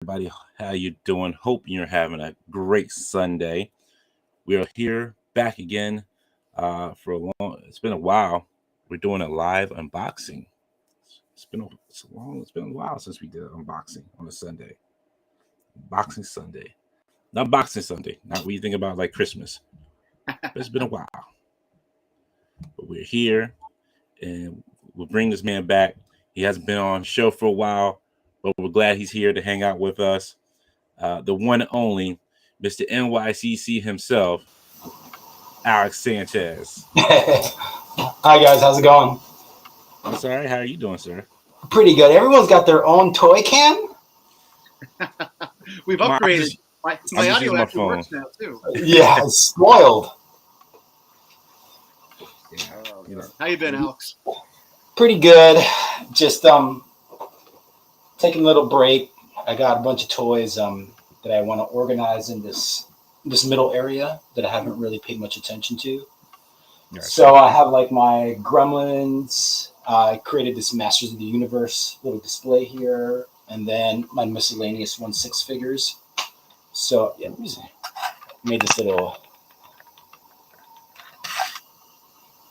everybody. How you doing? Hope you're having a great Sunday. We are here back again for a long. It's been a while. We're doing a live unboxing. It's been a while since we did an unboxing on a Sunday. Boxing Sunday, not Boxing Sunday. Not what you think about like Christmas. But it's been a while. But we're here, and we'll bring this man back. He hasn't been on show for a while, but we're glad he's here to hang out with us. The one and only Mr. NYCC himself, Alex Sanchez. Hi guys, how's it going? I'm sorry, how are you doing, sir? Pretty good. Everyone's got their own toy cam. We've upgraded. My audio actually works now too. Yeah, it's spoiled. How you been, Alex? Pretty good. Just taking a little break. I got a bunch of toys that I want to organize in this middle area that I haven't really paid much attention to. So I have like my Gremlins. I created this Masters of the Universe little display here, and then my miscellaneous 1/6 figures. So yeah, made this little.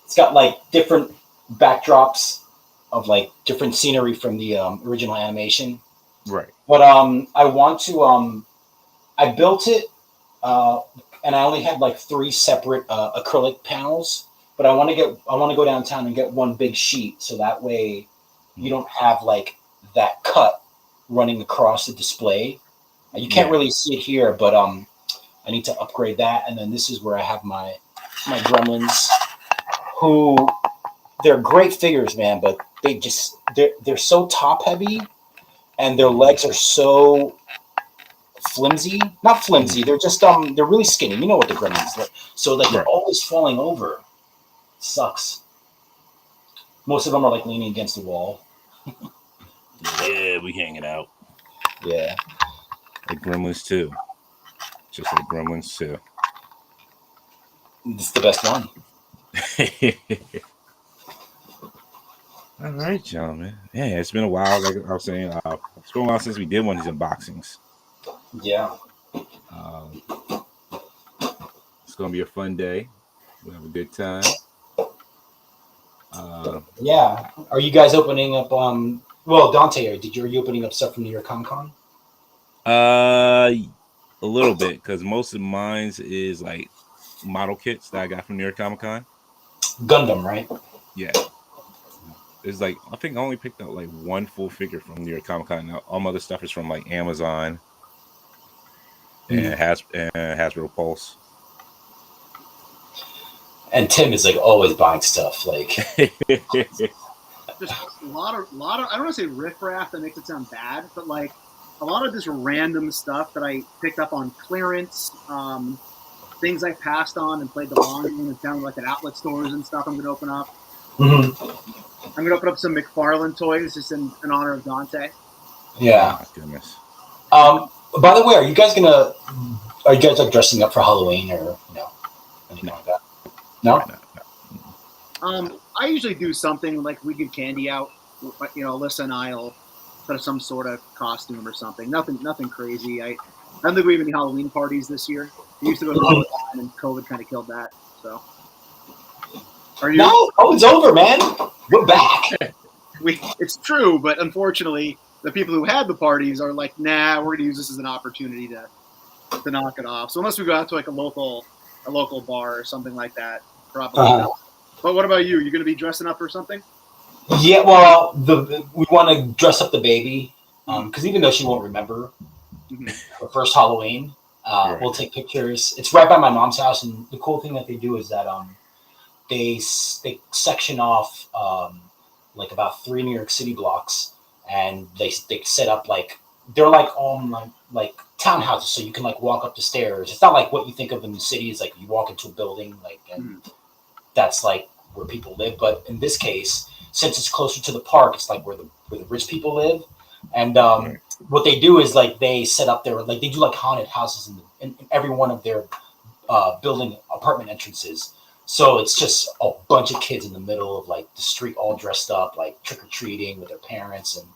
It's got like different backdrops of like different scenery from the original animation. Right. But I want to I built it and I only had like 3 separate acrylic panels. But I want to go downtown and get one big sheet, so that way you don't have like that cut running across the display. You can't really see it here, but I need to upgrade that. And then this is where I have my Gremlins, who they're great figures, man. But they're so top heavy, and their legs are so flimsy. Not flimsy. They're just they're really skinny. You know what the Gremlins look. So like they're always falling over. Sucks. Most of them are like leaning against the wall. Yeah, we hanging out. Yeah. Like Gremlins 2. Just like Gremlins 2. It's the best one. All right, gentlemen. Yeah, it's been a while. Like I was saying, it's been a while since we did one of these unboxings. Yeah. It's gonna be a fun day. We'll have a good time. Yeah. Are you guys opening up? Well, Dante, are you opening up stuff from New York Comic Con? A little bit, because most of mine's is like model kits that I got from New York Comic Con. Gundam, right? Yeah. It's like I think I only picked up like one full figure from New York Comic Con. All my other stuff is from like Amazon and Hasbro Pulse. And Tim is like always buying stuff. Like just a lot of. I don't want to say riffraff. That makes it sound bad, but like a lot of just random stuff that I picked up on clearance. Things I passed on and played the long game and found like at outlet stores and stuff. I'm gonna open up. Mm-hmm. I'm gonna open up some McFarlane toys just in honor of Dante. Yeah. Oh, my goodness. By the way, are you guys like dressing up for Halloween or anything like that? No. I usually do something like we give candy out. Alyssa and I'll put some sort of costume or something. Nothing crazy. I don't think we have any Halloween parties this year. We used to go to the time, and COVID kind of killed that. So, are you? No, it's over, man. We're back. It's true, but unfortunately, the people who had the parties are like, nah, we're going to use this as an opportunity to knock it off. So unless we go out to like a local bar or something like that, probably not. But what about you? You going to be dressing up or something? Yeah, well, we want to dress up the baby because even though she won't remember her first Halloween, we'll take pictures. It's right by my mom's house, and the cool thing that they do is that they section off like about 3 New York City blocks, and they set up like they're like like townhouses, so you can like walk up the stairs. It's not like what you think of in the city is like you walk into a building like and that's like where people live. But in this case, since it's closer to the park, it's like where the rich people live. And what they do is like they set up their like they do like haunted houses in every one of their building apartment entrances. So it's just a bunch of kids in the middle of like the street, all dressed up, like trick or treating with their parents, and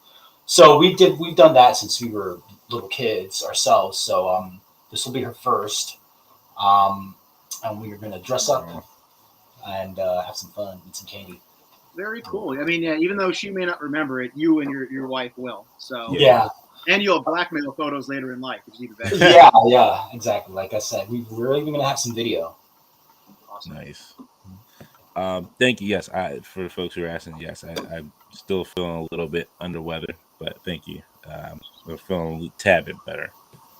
so we've done that since we were little kids ourselves, so this will be her first. And we are gonna dress up and have some fun, eat some candy. Very cool. I mean, yeah, even though she may not remember it, you and your wife will. So Yeah. And you'll blackmail photos later in life, which is even better. Yeah, exactly. Like I said, we're even gonna have some video. Awesome. Nice. Thank you. Yes, for the folks who are asking, yes, I'm still feeling a little bit under weather, but thank you. We're feeling a tad bit better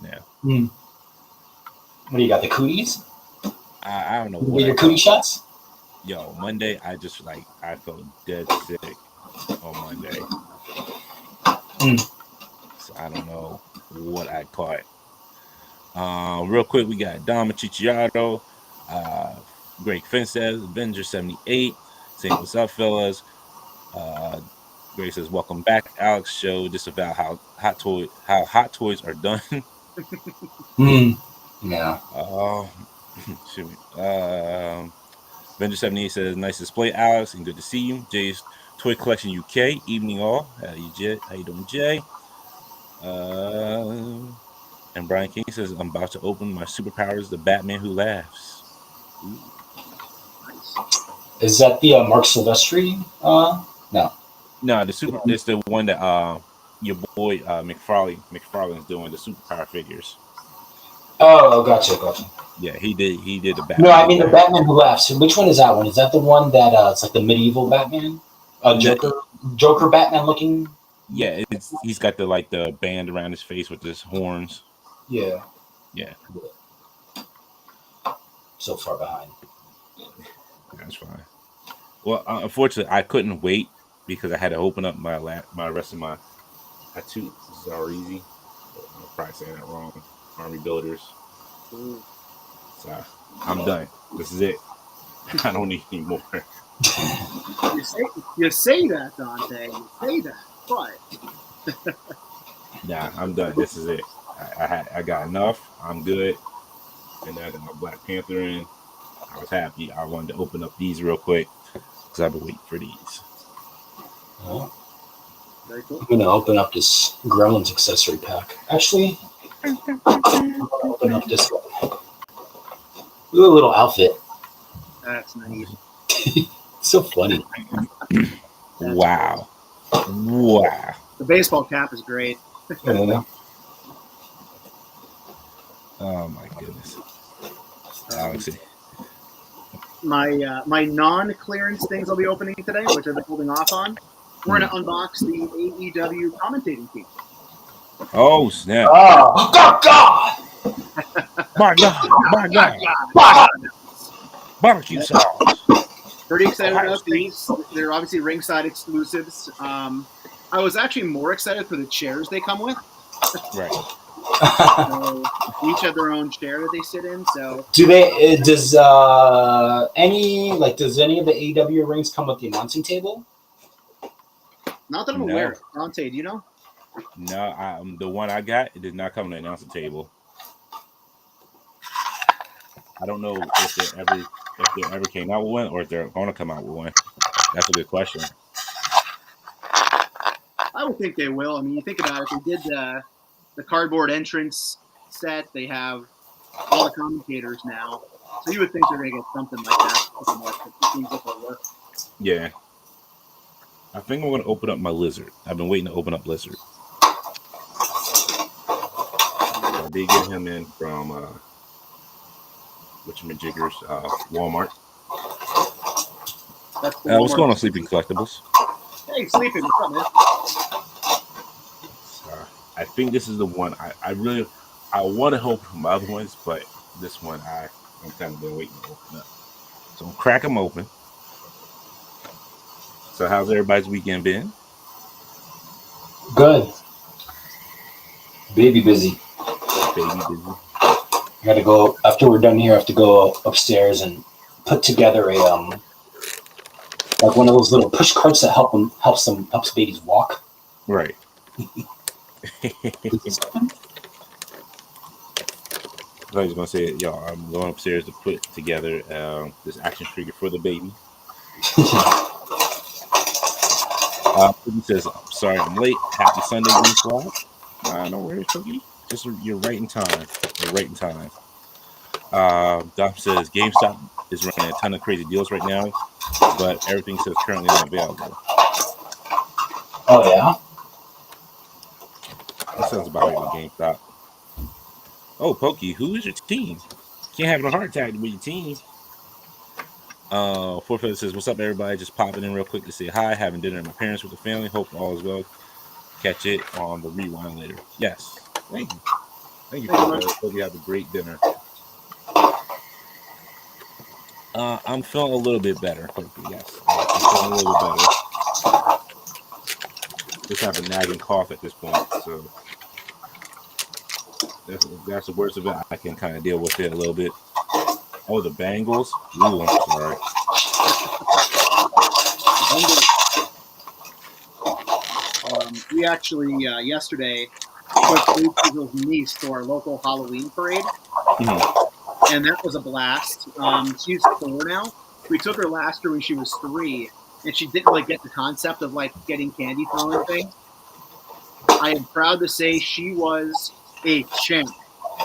now. What do you got? The cooties? I don't know You what get your cootie shots. Yo, Monday, I felt dead sick on Monday. So I don't know what I caught. Real quick, we got Dom Chicciardo, Greg Finn says, Avenger 78, saying, what's up, fellas? Greg says, welcome back, Alex. Show just about how hot toys are done. Yeah. Shoot me. Avenger 78 says, nice display, Alex, and good to see you. Jay's Toy Collection UK, evening all. How you doing, Jay? And Brian King says, I'm about to open my superpowers, the Batman Who Laughs. Ooh. Nice. Is that the Mark Silvestri? No, it's the one that your boy McFarlane's doing, the superpower figures. Oh, gotcha. Yeah, he did the Batman. No, I mean the Batman Who Laughs. Which one is that one? Is that the one that it's like the medieval Batman? Joker Batman looking? Yeah, he's got the band around his face with his horns. Yeah. So far behind. That's fine. Well, unfortunately, I couldn't wait because I had to open up my rest of my two Zarizi. I'm probably saying that wrong. Army Builders. So I'm done. This is it. I don't need any more. You say that, Dante. You say that, but Nah, I'm done. This is it. I got enough. I'm good. And I got my Black Panther in. I was happy. I wanted to open up these real quick because I've been waiting for these. very cool. I'm gonna open up this Gremlins accessory pack. Actually, I'm gonna open up this one. Look at a little outfit. That's nice. So funny. Wow. The baseball cap is great. Yeah. Oh my goodness. Let's see. My non-clearance things I'll be opening today, which I've been holding off on. We're going to unbox the AEW commentating team. Oh snap! Oh God! My God! Barbecue sauce. Pretty excited about these. They're obviously ringside exclusives. I was actually more excited for the chairs they come with. Right. So each have their own chair that they sit in. So Does any of the AEW rings come with the announcing table? not that I'm aware of. Dante, do you know? No, the one I got, it did not come to the announcing table. I don't know if they ever came out with one or if they're going to come out with one. That's a good question. I would think they will. I mean, you think about it. They did the cardboard entrance set. They have all the commentators now. So you would think they're going to get something like that. Yeah. I think I'm going to open up my Lizard. I've been waiting to open up Lizard. I did get him in from whatchamajigger's Walmart. What's going on, Sleeping Collectibles? Hey, Sleeping, what's up, man? I think this is the one I want to open my other ones, but this one I'm kind of been waiting to open up. So I'm crack them open. So how's everybody's weekend been? Good. Baby busy. I got to go after we're done here. I have to go upstairs and put together a like one of those little push carts that helps babies walk. Right. I was gonna say, y'all, I'm going upstairs to put together this action figure for the baby. He says, "I'm sorry, I'm late. Happy Sunday, Green Squad." No worries, Cookie. Just you're right in time. You're right in time. Dom says GameStop is running a ton of crazy deals right now, but everything says currently unavailable. Oh yeah. That sounds about right with GameStop. Oh, Pokey, who is your team? Can't have a heart attack with your team. Forfeit says, "What's up, everybody? Just popping in real quick to say hi. Having dinner with my parents with the family. Hope all is well. Catch it on the rewind later." Yes, thank you. Thank you, Forfeit. Hope you have a great dinner. I'm feeling a little bit better, Pokey. Yes, I'm feeling a little bit better. Just have a nagging cough at this point, so that's the worst of it. I can kind of deal with it a little bit. Oh, the Bengals. Ooh, I'm sorry. We actually yesterday took Rachel's niece to our local Halloween parade, and that was a blast. She's 4 now. We took her last year when she was 3, and she didn't like get the concept of like getting candy thrown and things. I am proud to say she was a champ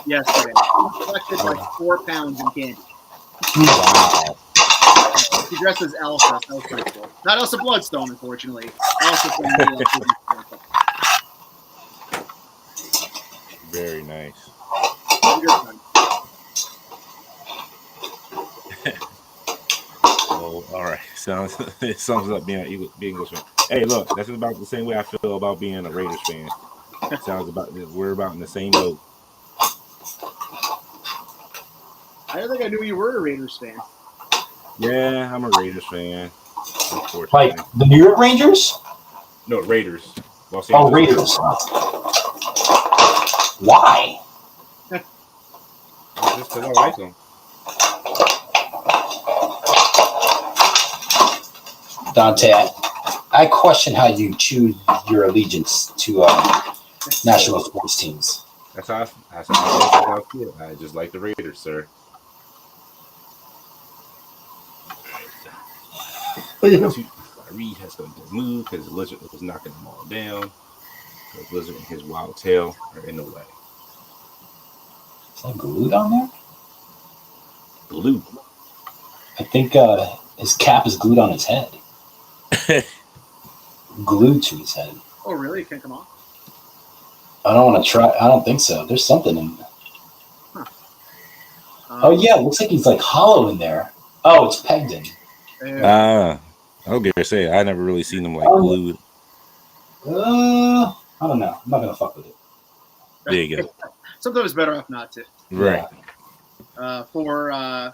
yesterday. She collected like 4 pounds in candy. Wow. She dressed as Elsa. That was pretty cool. Not Elsa Bloodstone, unfortunately. Elsa from the Very nice. Oh, all right. Sounds it sums up being an Eagles fan. Hey, look, that's about the same way I feel about being a Raiders fan. Sounds about we're about in the same boat. I don't think I knew you were a Raiders fan. Yeah, I'm a Raiders fan. Like the New York Rangers? No, Raiders. Oh, Raiders. Why? Just because I like them. Dante, I question how you choose your allegiance to national sports teams. That's how I feel. I just like the Raiders, sir. Reed has to move because the lizard was knocking them all down. The lizard and his wild tail are in the way. Is that glue down there? Glue. I think his cap is glued on his head. Glued to his head. Oh, really? It can't come off? I don't want to try. I don't think so. There's something in there. Huh. Oh, yeah. It looks like he's like hollow in there. Oh, it's pegged in. I was gonna say I never really seen them like glued. I don't know. I'm not gonna fuck with it. There you go. Sometimes it's better off not to. Right. For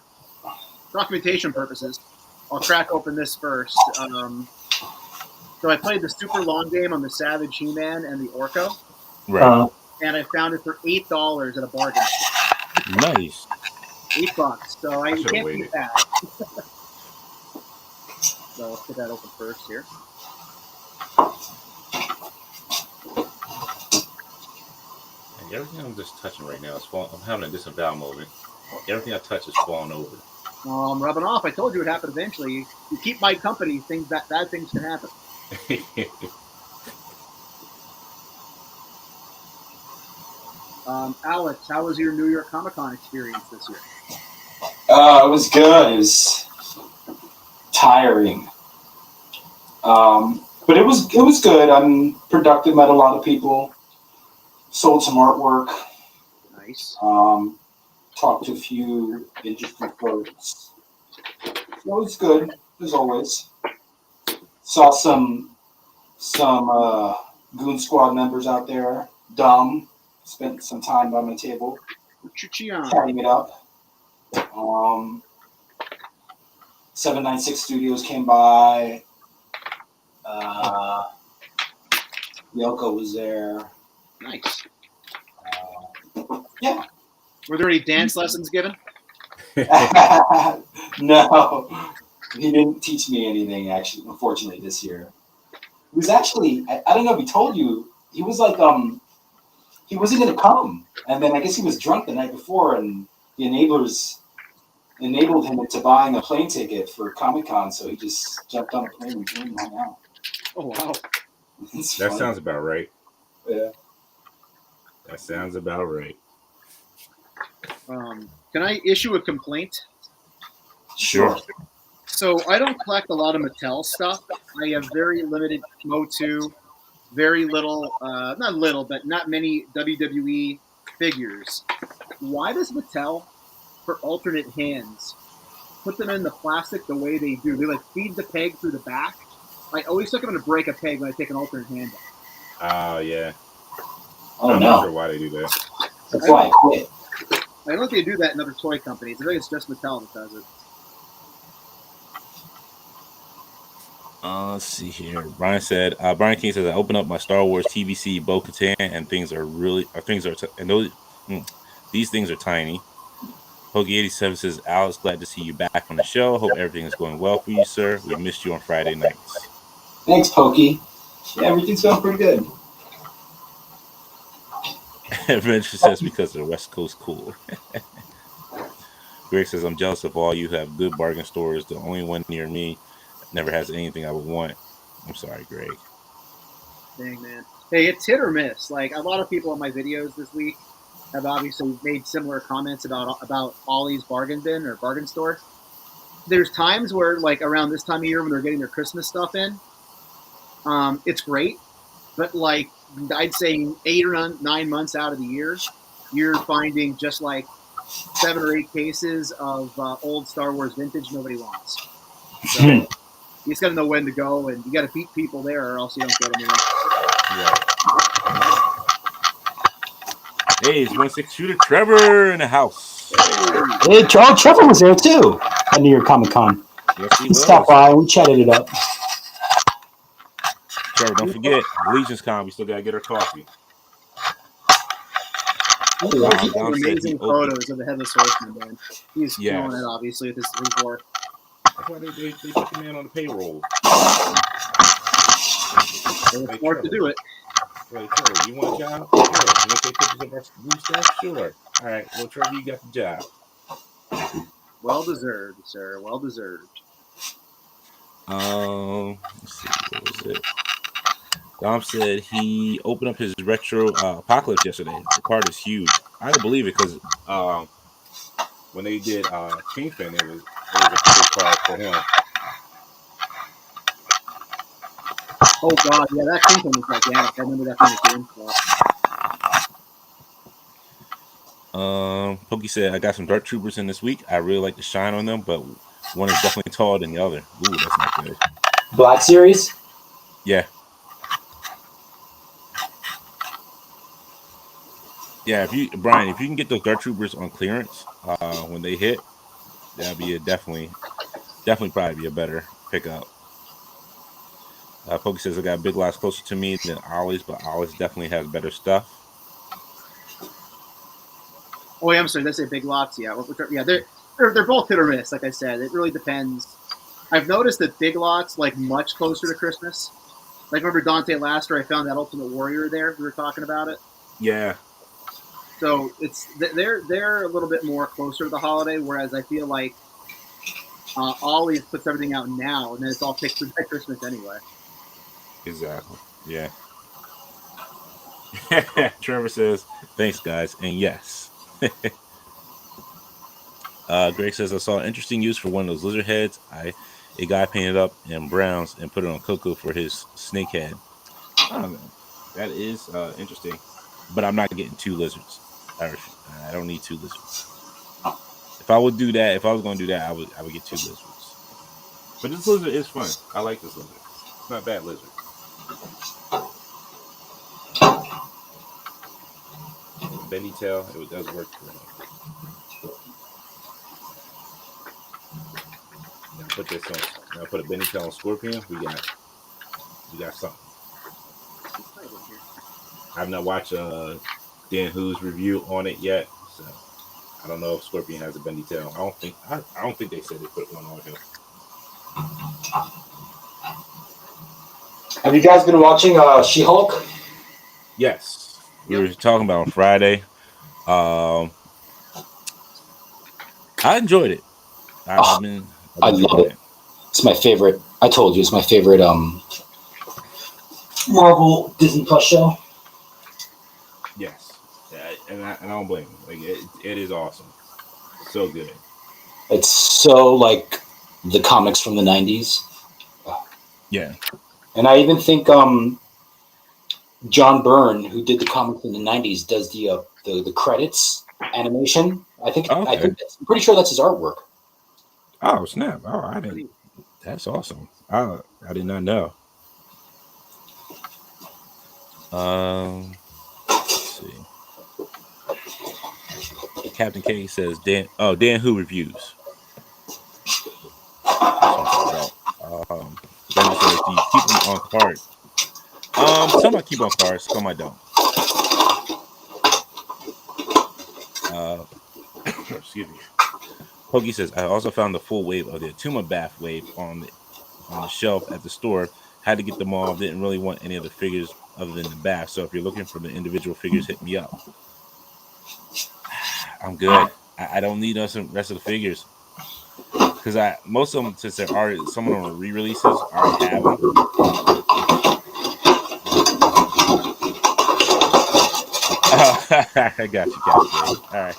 documentation purposes, I'll crack open this first. So I played the super long game on the Savage He-Man and the Orko. Right. And I found it for $8 at a bargain. Nice. $8. So I can't beat that. So let's get that open first here. And everything I'm just touching right now is falling. I'm having a disavow moment. Everything I touch is falling over. Well, I'm rubbing off. I told you it would happen eventually. You keep my company, bad things can happen. Alex, how was your New York Comic Con experience this year? It was good. It was tiring, but it was good. I'm productive. Met a lot of people. Sold some artwork. Nice. Talked to a few interesting folks. It was good as always. Saw some Goon Squad members out there. Dumb. Spent some time by my table. Chatting it up. 796 Studios came by. Yoko was there. Nice. Yeah. Were there any dance lessons given? No. He didn't teach me anything, actually, unfortunately, this year. He was actually, I don't know if he told you, he was like, he wasn't going to come. And then I guess he was drunk the night before, and the enablers enabled him into buying a plane ticket for Comic-Con, so he just jumped on a plane and came and hung out. Oh, wow. That sounds about right. Yeah. That sounds about right. Can I issue a complaint? Sure. So I don't collect a lot of Mattel stuff. I have very limited Motu, very little, not little, but not many WWE figures. Why does Mattel, for alternate hands, put them in the plastic the way they do? They like feed the peg through the back. I always think I'm going to break a peg when I take an alternate hand out. Yeah. Oh, I'm no. not sure why they do that. That's why I quit. I don't think they do that in other toy companies. I think it's just Mattel that does it. Let's see here. Brian King says, I opened up my Star Wars TVC Bo-Katan and these things are tiny. Pokey87 says, Alex, glad to see you back on the show. Hope everything is going well for you, sir. We missed you on Friday nights. Thanks, Pokey. Yeah, everything's going pretty good. Adventure says, because the West Coast cool. Greg says, I'm jealous of all you have good bargain stores. The only one near me never has anything I would want. I'm sorry, Greg. Dang, man. Hey, it's hit or miss. Like, a lot of people in my videos this week have obviously made similar comments about Ollie's bargain bin or bargain store. There's times where, like, around this time of year when they're getting their Christmas stuff in, it's great. But, like, I'd say 8 or 9 months out of the year, you're finding just, like, 7 or 8 cases of old Star Wars vintage nobody wants. So, you just got to know when to go, and you got to beat people there, or else you don't get them anymore. Right. Hey, it's 1/6 shooter Trevor in the house. Hey, Trevor was there too at New York Comic Con. Yes, he was. Stopped by. We chatted it up. Trevor, don't forget, Legion's Con, we still got to get our coffee. Amazing photos of the Headless Horseman, man. He's killing it, obviously, with his work. That's why they put the man on the payroll. It's smart to do it. Right, Trevor, you want a job? Sure. You want to take pictures of our new stuff? Sure. All right. Well, Trevor, you got the job. Well deserved, sir. Well deserved. Let's see. What was it? Dom said he opened up his retro Apocalypse yesterday. The card is huge. I don't believe it because when they did Kingpin, it was a big card for him. Oh God, yeah, that Kingpin was gigantic. I remember that being a game slot. Pokey said, I got some Dark Troopers in this week. I really like the shine on them, but one is definitely taller than the other. Ooh, that's not good. Black Series? Yeah. Yeah, Brian, if you can get those Dark Troopers on clearance when they hit, that'd be definitely probably be a better pickup. Pokey says I got big lots closer to me than Ollie's, but Ollie's definitely has better stuff. Oh, yeah, I'm sorry. That's a Big Lots. Yeah, yeah, they're both hit or miss. Like I said, it really depends. I've noticed that Big Lots like much closer to Christmas. Like remember Dante Laster? I found that Ultimate Warrior there. We were talking about it. Yeah. So they're a little bit more closer to the holiday, whereas I feel like Ollie's puts everything out now, and then it's all pictured by Christmas anyway. Exactly. Yeah. Trevor says, thanks, guys. And yes. Greg says, I saw an interesting use for one of those lizard heads. A guy painted up in browns and put it on Coco for his snake head. I don't know. That is interesting. But I'm not getting 2 lizards. I don't need 2 lizards. If I would do that, if I was going to do that, I would get 2 lizards. But this lizard is fun. I like this lizard. It's not a bad lizard. Benny tail, it does work for him. Now put this on. Now put a Benny tail on Scorpion. We got something. I've not watched Dan Who's review on it yet, so I don't know if Scorpion has a bendy tail. I don't think they said they put one on him. Have you guys been watching She-Hulk? Yes, we were talking about on Friday. I enjoyed it. I love it. It's my favorite. I told you it's my favorite Marvel Disney Plus show. Yes. and I don't blame him. Like it is awesome, so good. It's so like the comics from the '90s. Yeah, and I even think John Byrne, who did the comics in the '90s, does the credits animation. Okay. I'm pretty sure that's his artwork. Oh snap! Oh, I didn't. That's awesome. I did not know. Let's see. Captain K says Dan. Oh, Dan Who reviews. Brenda says, "Do you keep them on card?" Some I keep on cards, some I don't. Excuse me. Pokey says, "I also found the full wave of the Atuma Bath wave on the shelf at the store. Had to get them all. Didn't really want any of the figures other than the bath. So if you're looking for the individual figures, hit me up." I'm good. I don't need the rest of the figures because most of them, since they're already some of them are re-releases, I already have them. I got you, Captain. All right.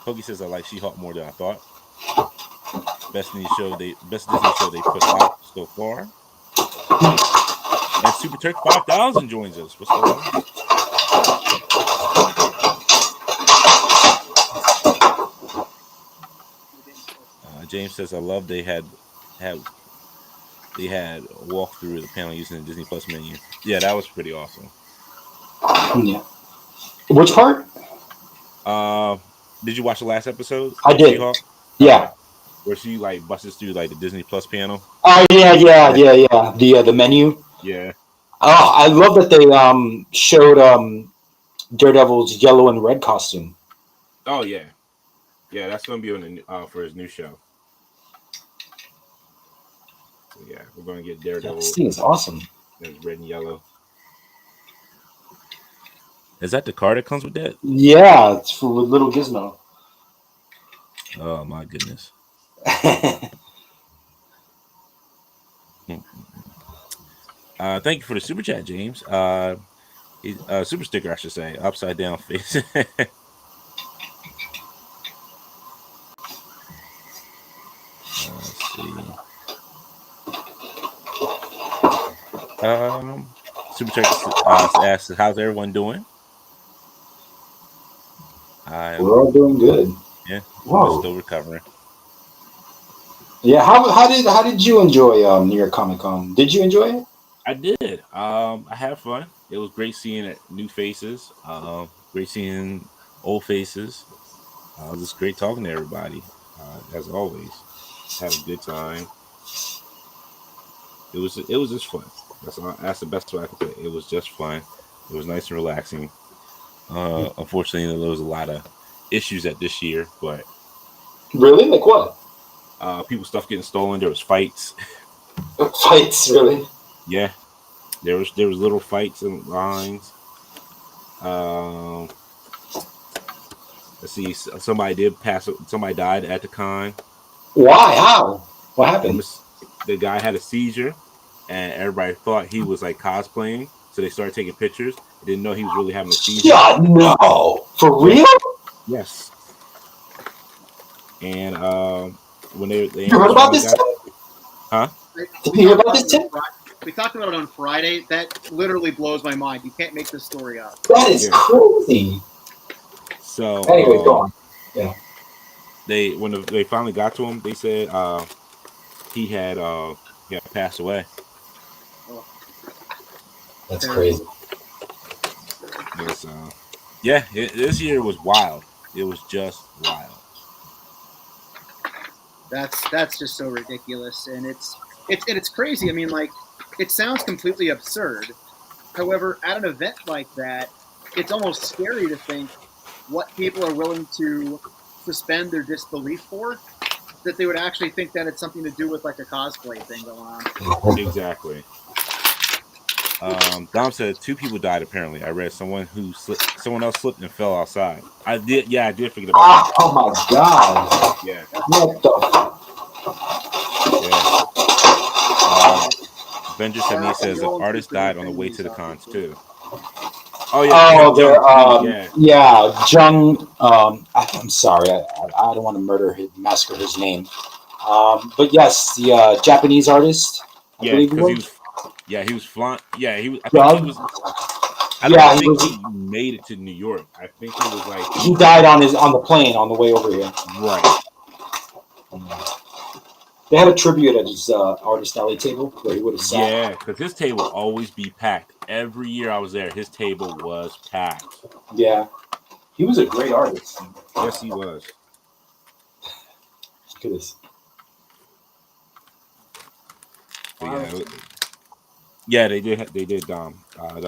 Pokey says, "I like She-Hulk more than I thought. Best Disney show they put out so far." And Super Turk 5000 joins us. What's going on? James says, "I love they had walked through the panel using the Disney Plus menu." Yeah, that was pretty awesome. Yeah. Which part? Did you watch the last episode? I did. She-Hulk? Yeah. Where she like busts through like the Disney Plus panel. Oh yeah. The menu. Yeah. Oh, I love that they showed Daredevil's yellow and red costume. Oh yeah, yeah. That's gonna be on for his new show. So yeah, we're gonna get Daredevil. This thing is awesome. It's red and yellow. Is that the card that comes with that? Yeah, it's with little Gizmo. Oh my goodness. Thank you for the super chat, James. Super sticker, I should say. Upside down face. Let's see. Super check asks, "How's everyone doing?" We're all doing good. Yeah, Whoa. still recovering. Yeah, how did you enjoy New York Comic Con? Did you enjoy it? I did. I had fun. It was great seeing new faces. Great seeing old faces. It was just great talking to everybody. As always, had a good time. It was just fun. That's the best way I could put it. It was just fun. It was nice and relaxing. Unfortunately, there was a lot of issues at this year, but really, like what? People's stuff getting stolen. There was fights. Fights, really? Yeah, there was little fights in lines. Let's see. Somebody died at the con. Why? How? What happened? The guy had a seizure, and everybody thought he was like cosplaying, so they started taking pictures. They didn't know he was really having a seizure. Yeah, no, for real? Yes. And when they you heard about this? Huh? Did you hear about this, Tim? We talked about it on Friday. That literally blows my mind. You can't make this story up. That is crazy. So anyway, go on. Yeah. When they finally got to him, they said he had passed away. That's crazy. This year was wild. It was just wild. That's just so ridiculous, and it's crazy. I mean, like, it sounds completely absurd. However, at an event like that, it's almost scary to think what people are willing to suspend their disbelief for, that they would actually think that it's something to do with like a cosplay thing going on. Exactly. Dom said 2 people died apparently. I read someone else slipped and fell outside. I did forget about that. Oh my god. Yeah. What the Avengers 70 says the artist died on the way to the cons too. Oh yeah, Jung. I'm sorry, I don't want to massacre his name. But yes, the Japanese artist. I believe because he was flying. Yeah, he was. I think he Jung. was. I don't think he made it to New York. I think it was like he died on the plane on the way over here. Right. They had a tribute at his artist alley table where he would have sat. Yeah, because his table always be packed. Every year I was there, his table was packed. Yeah, he was a great artist. Yes, he was. Look at this. But yeah, they did. They did. I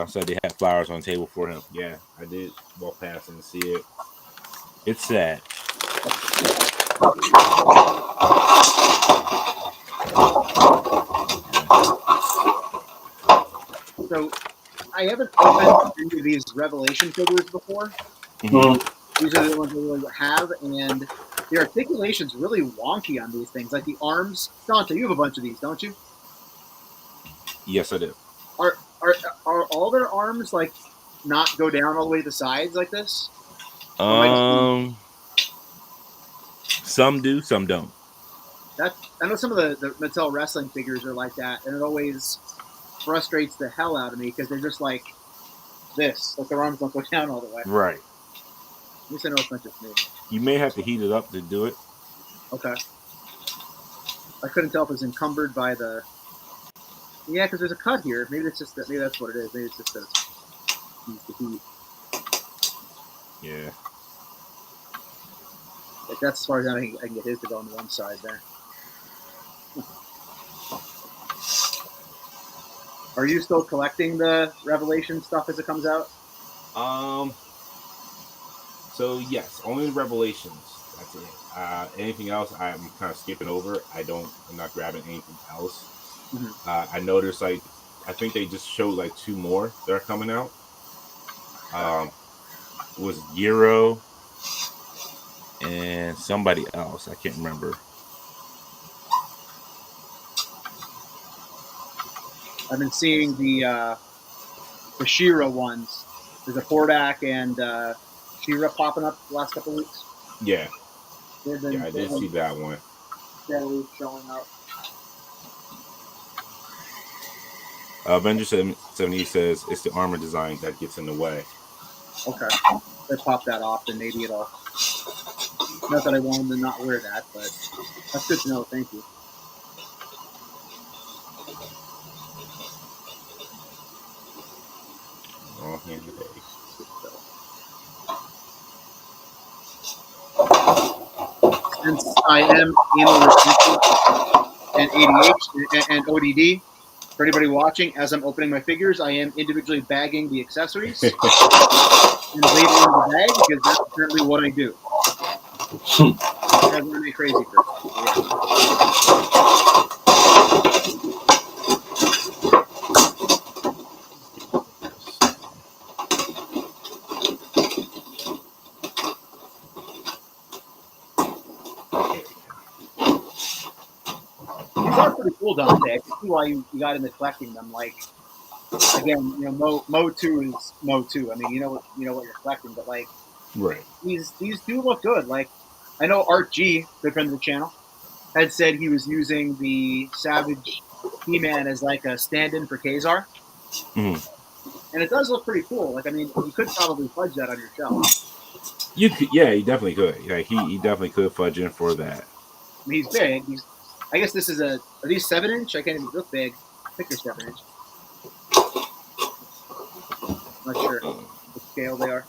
said they had flowers on the table for him. Yeah, I did walk past and see it. It's sad. So I haven't opened any of these Revelation figures before. Mm-hmm. These are the ones I really have, and the articulation's really wonky on these things. Like the arms. Dante, you have a bunch of these, don't you? Yes, I do. Are all their arms like not go down all the way to the sides like this? Some do, some don't. I know some of the Mattel wrestling figures are like that, and it always frustrates the hell out of me because they're just like this, like their arms don't go down all the way. Right. At least I know it's not just me. You may have to heat it up to do it. Okay. I couldn't tell if it was encumbered by the. Yeah, because there's a cut here. Maybe it's just that. Maybe that's what it is. Maybe it's just the heat. Yeah. Like that's as far as I can get his to go on the one side there. Are you still collecting the Revelation stuff as it comes out? So yes, only the Revelations. That's it. Anything else, I'm kind of skipping over. I'm not grabbing anything else. Mm-hmm. I noticed, I think they just showed like 2 more that are coming out. Was Euro and somebody else. I can't remember. I've been seeing the She-Ra ones. There's a Hordak and She-Ra popping up the last couple of weeks. Yeah. I did see that one. Steadily showing up. Avenger 70 says it's the armor design that gets in the way. Okay. If they pop that off, then maybe it'll. Not that I want them to not wear that, but that's good to know. Thank you. All hands today. Since I am anal retention and ADH and ODD, for anybody watching, as I'm opening my figures, I am individually bagging the accessories and labeling the bag because that's apparently what I do. I'm really crazy person. These are pretty cool, Dante. I can see why you got into collecting them. Like, again, you know, Mo 2 is Mo 2. I mean, you know what you're collecting, but like, right. These do look good. Like, I know Art G, good friend of the channel, had said he was using the Savage He-Man as like a stand-in for Kazar. Mm-hmm. And it does look pretty cool. Like, I mean, you could probably fudge that on your shelf. You definitely could. Yeah, he definitely could fudge in for that. I mean, he's big. I guess this is are these 7-inch? I can't even look big. I think they're 7-inch. Not sure what scale they are.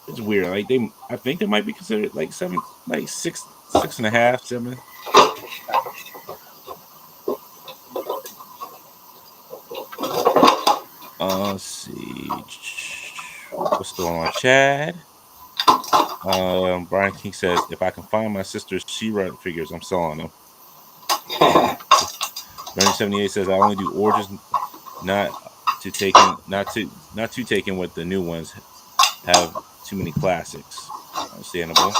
It's weird. Like I think they might be considered like 7, like 6.5, 7. Let's see. What's going on, Chad? Brian King says, if I can find my sister's She-Ra figures, I'm selling them. 78 says, I only do origins, not too taken with the new ones. Have too many classics. Understandable.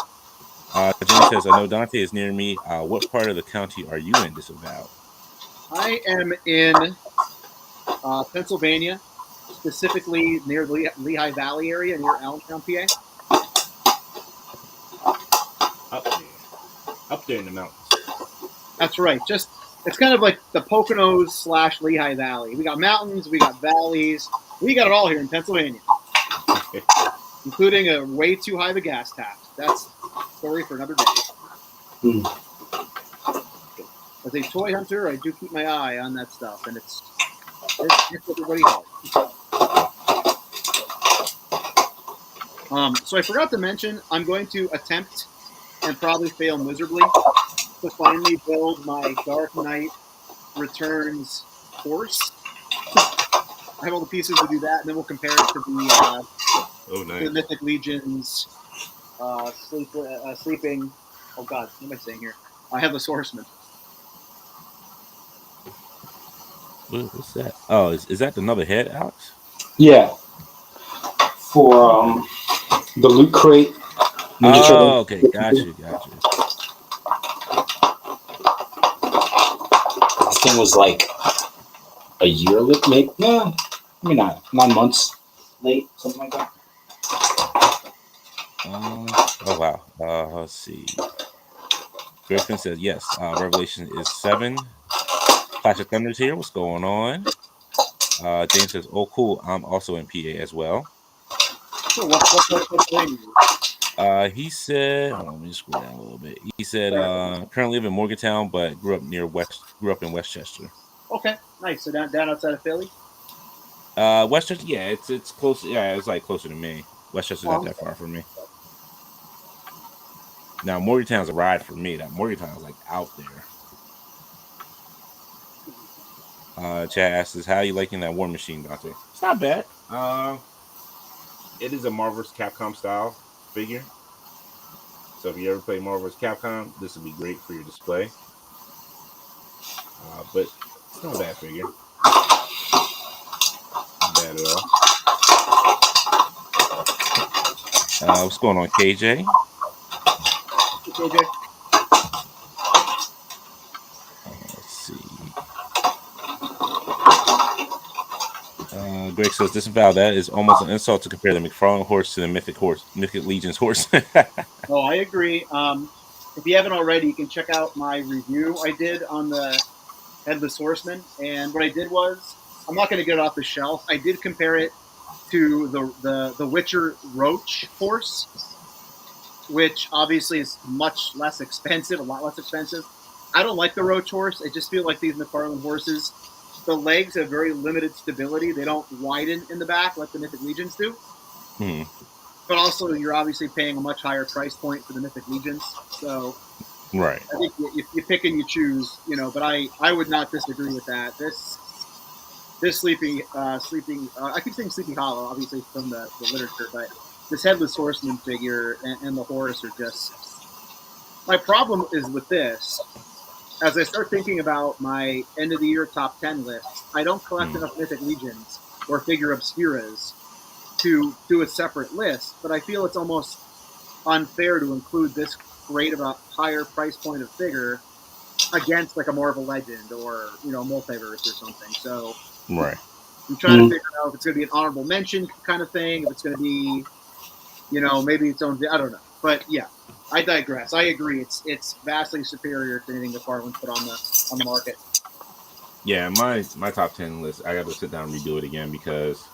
Jenny says, I know Dante is near me. What part of the county are you in, Disavowed? I am in Pennsylvania, specifically near the Lehigh Valley area, near Allentown, PA. Up there in the mountains. That's right. It's kind of like the Poconos / Lehigh Valley. We got mountains, we got valleys, we got it all here in Pennsylvania, including a way too high of a gas tax. That's a story for another day. As a toy hunter, I do keep my eye on that stuff, and it's everybody knows. So I forgot to mention, I'm going to attempt and probably fail miserably to finally build my Dark Knight Returns horse. I have all the pieces to do that, and then we'll compare it to the nice. the Mythic Legion's sleeping. Oh God, what am I saying here? I have the Horseman. What's that? Oh, is that another head, Alex? Yeah. For the loot crate. Oh, okay, gotcha. This thing was like a year late, maybe not 9 months late, something like that. Oh wow. Let's see. Griffin says yes. Revelation is 7. Clash of Thunder's here. What's going on? James says, "Oh, cool. I'm also in PA as well." So what thing? He said, hold on, let me scroll down a little bit. He said, currently live in Morgantown, but grew up in Westchester. Okay, nice. So down outside of Philly. Westchester, yeah, it's close. Yeah, it's like closer to me. Westchester's not that far from me. Now Morgantown's a ride for me. That Morgantown's like out there. Chad asks, "How are you liking that War Machine, Dante?" It's not bad. It is a Marvel's Capcom style figure. So if you ever play Marvel's Capcom, this would be great for your display. But it's not a bad figure. Not bad at all. What's going on, KJ? KJ. Let's see. Greg says, "Disavow that is almost an insult to compare the McFarlane horse to the Mythic Legion's horse." Oh, I agree. If you haven't already, you can check out my review I did on the Headless Horseman. And what I did was, I'm not going to get it off the shelf. I did compare it to the Witcher Roach horse, which obviously is much less expensive, a lot less expensive. I don't like the Roach horse. I just feel like these McFarlane horses, the legs have very limited stability. They don't widen in the back like the Mythic Legions do. But also, you're obviously paying a much higher price point for the Mythic Legions. So, right. I think you pick and you choose, But I would not disagree with that. This sleeping. I keep saying Sleepy Hollow, obviously from the literature, but this Headless Horseman figure and the horse are just. My problem is with this. As I start thinking about my end of the year top 10 list, I don't collect enough Mythic Legions or figure obscuras to do a separate list, but I feel it's almost unfair to include this great of a higher price point of figure against like a Marvel Legend or Multiverse or something. So right. I'm trying to figure out if it's going to be an honorable mention kind of thing, if it's going to be, maybe its own. I don't know, but yeah. I digress. I agree. It's vastly superior to anything McFarlane put on the market. Yeah, my top 10 list, I got to sit down and redo it again because